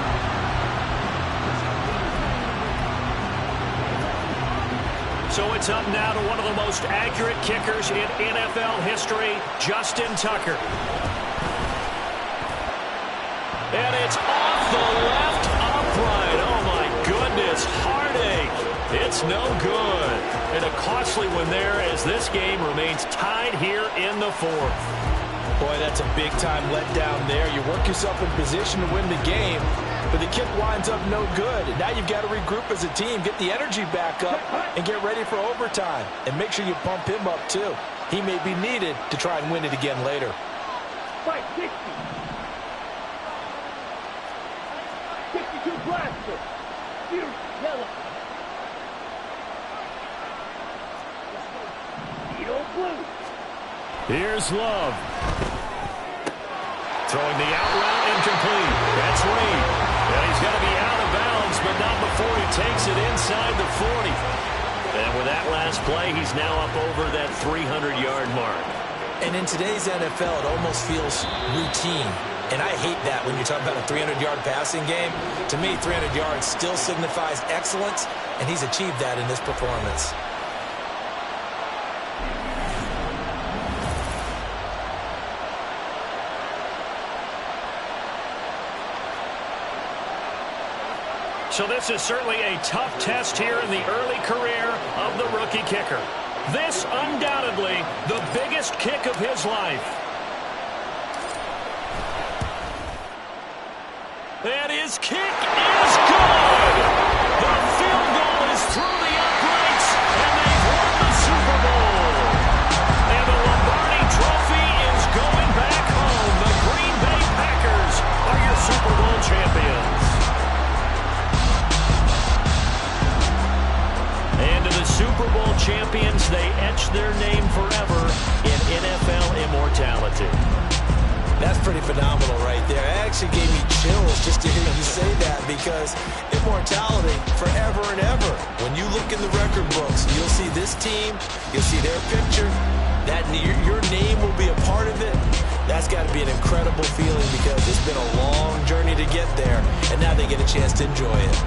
So it's up now to one of the most accurate kickers in NFL history, Justin Tucker. And it's off the left upright. Oh, my goodness. Heartache. It's no good. And a costly one there as this game remains tied here in the 4th. Boy, that's a big-time letdown there. You work yourself in position to win the game, but the kick winds up no good. And now you've got to regroup as a team, get the energy back up, and get ready for overtime. And make sure you pump him up, too. He may be needed to try and win it again later. Fight 60. 62 blaster. Yellow. Blue. Here's Love. Throwing the out route incomplete. That's Reed. And he's going to be out of bounds, but not before he takes it inside the 40. And with that last play, he's now up over that 300-yard mark. And in today's NFL, it almost feels routine. And I hate that when you're talking about a 300-yard passing game. To me, 300 yards still signifies excellence, and he's achieved that in this performance. So this is certainly a tough test here in the early career of the rookie kicker. This undoubtedly the biggest kick of his life. And his kick is good. The field goal is through the uprights, and they've won the Super Bowl. And the Lombardi Trophy is going back home. The Green Bay Packers are your Super Bowl champions. And to the Super Bowl champions, they etch their name forever in NFL immortality. That's pretty phenomenal right there. It actually gave me chills just to hear you say that, because immortality forever and ever. When you look in the record books, you'll see this team, you'll see their picture, that your name will be a part of it. That's got to be an incredible feeling, because it's been a long journey to get there, and now they get a chance to enjoy it.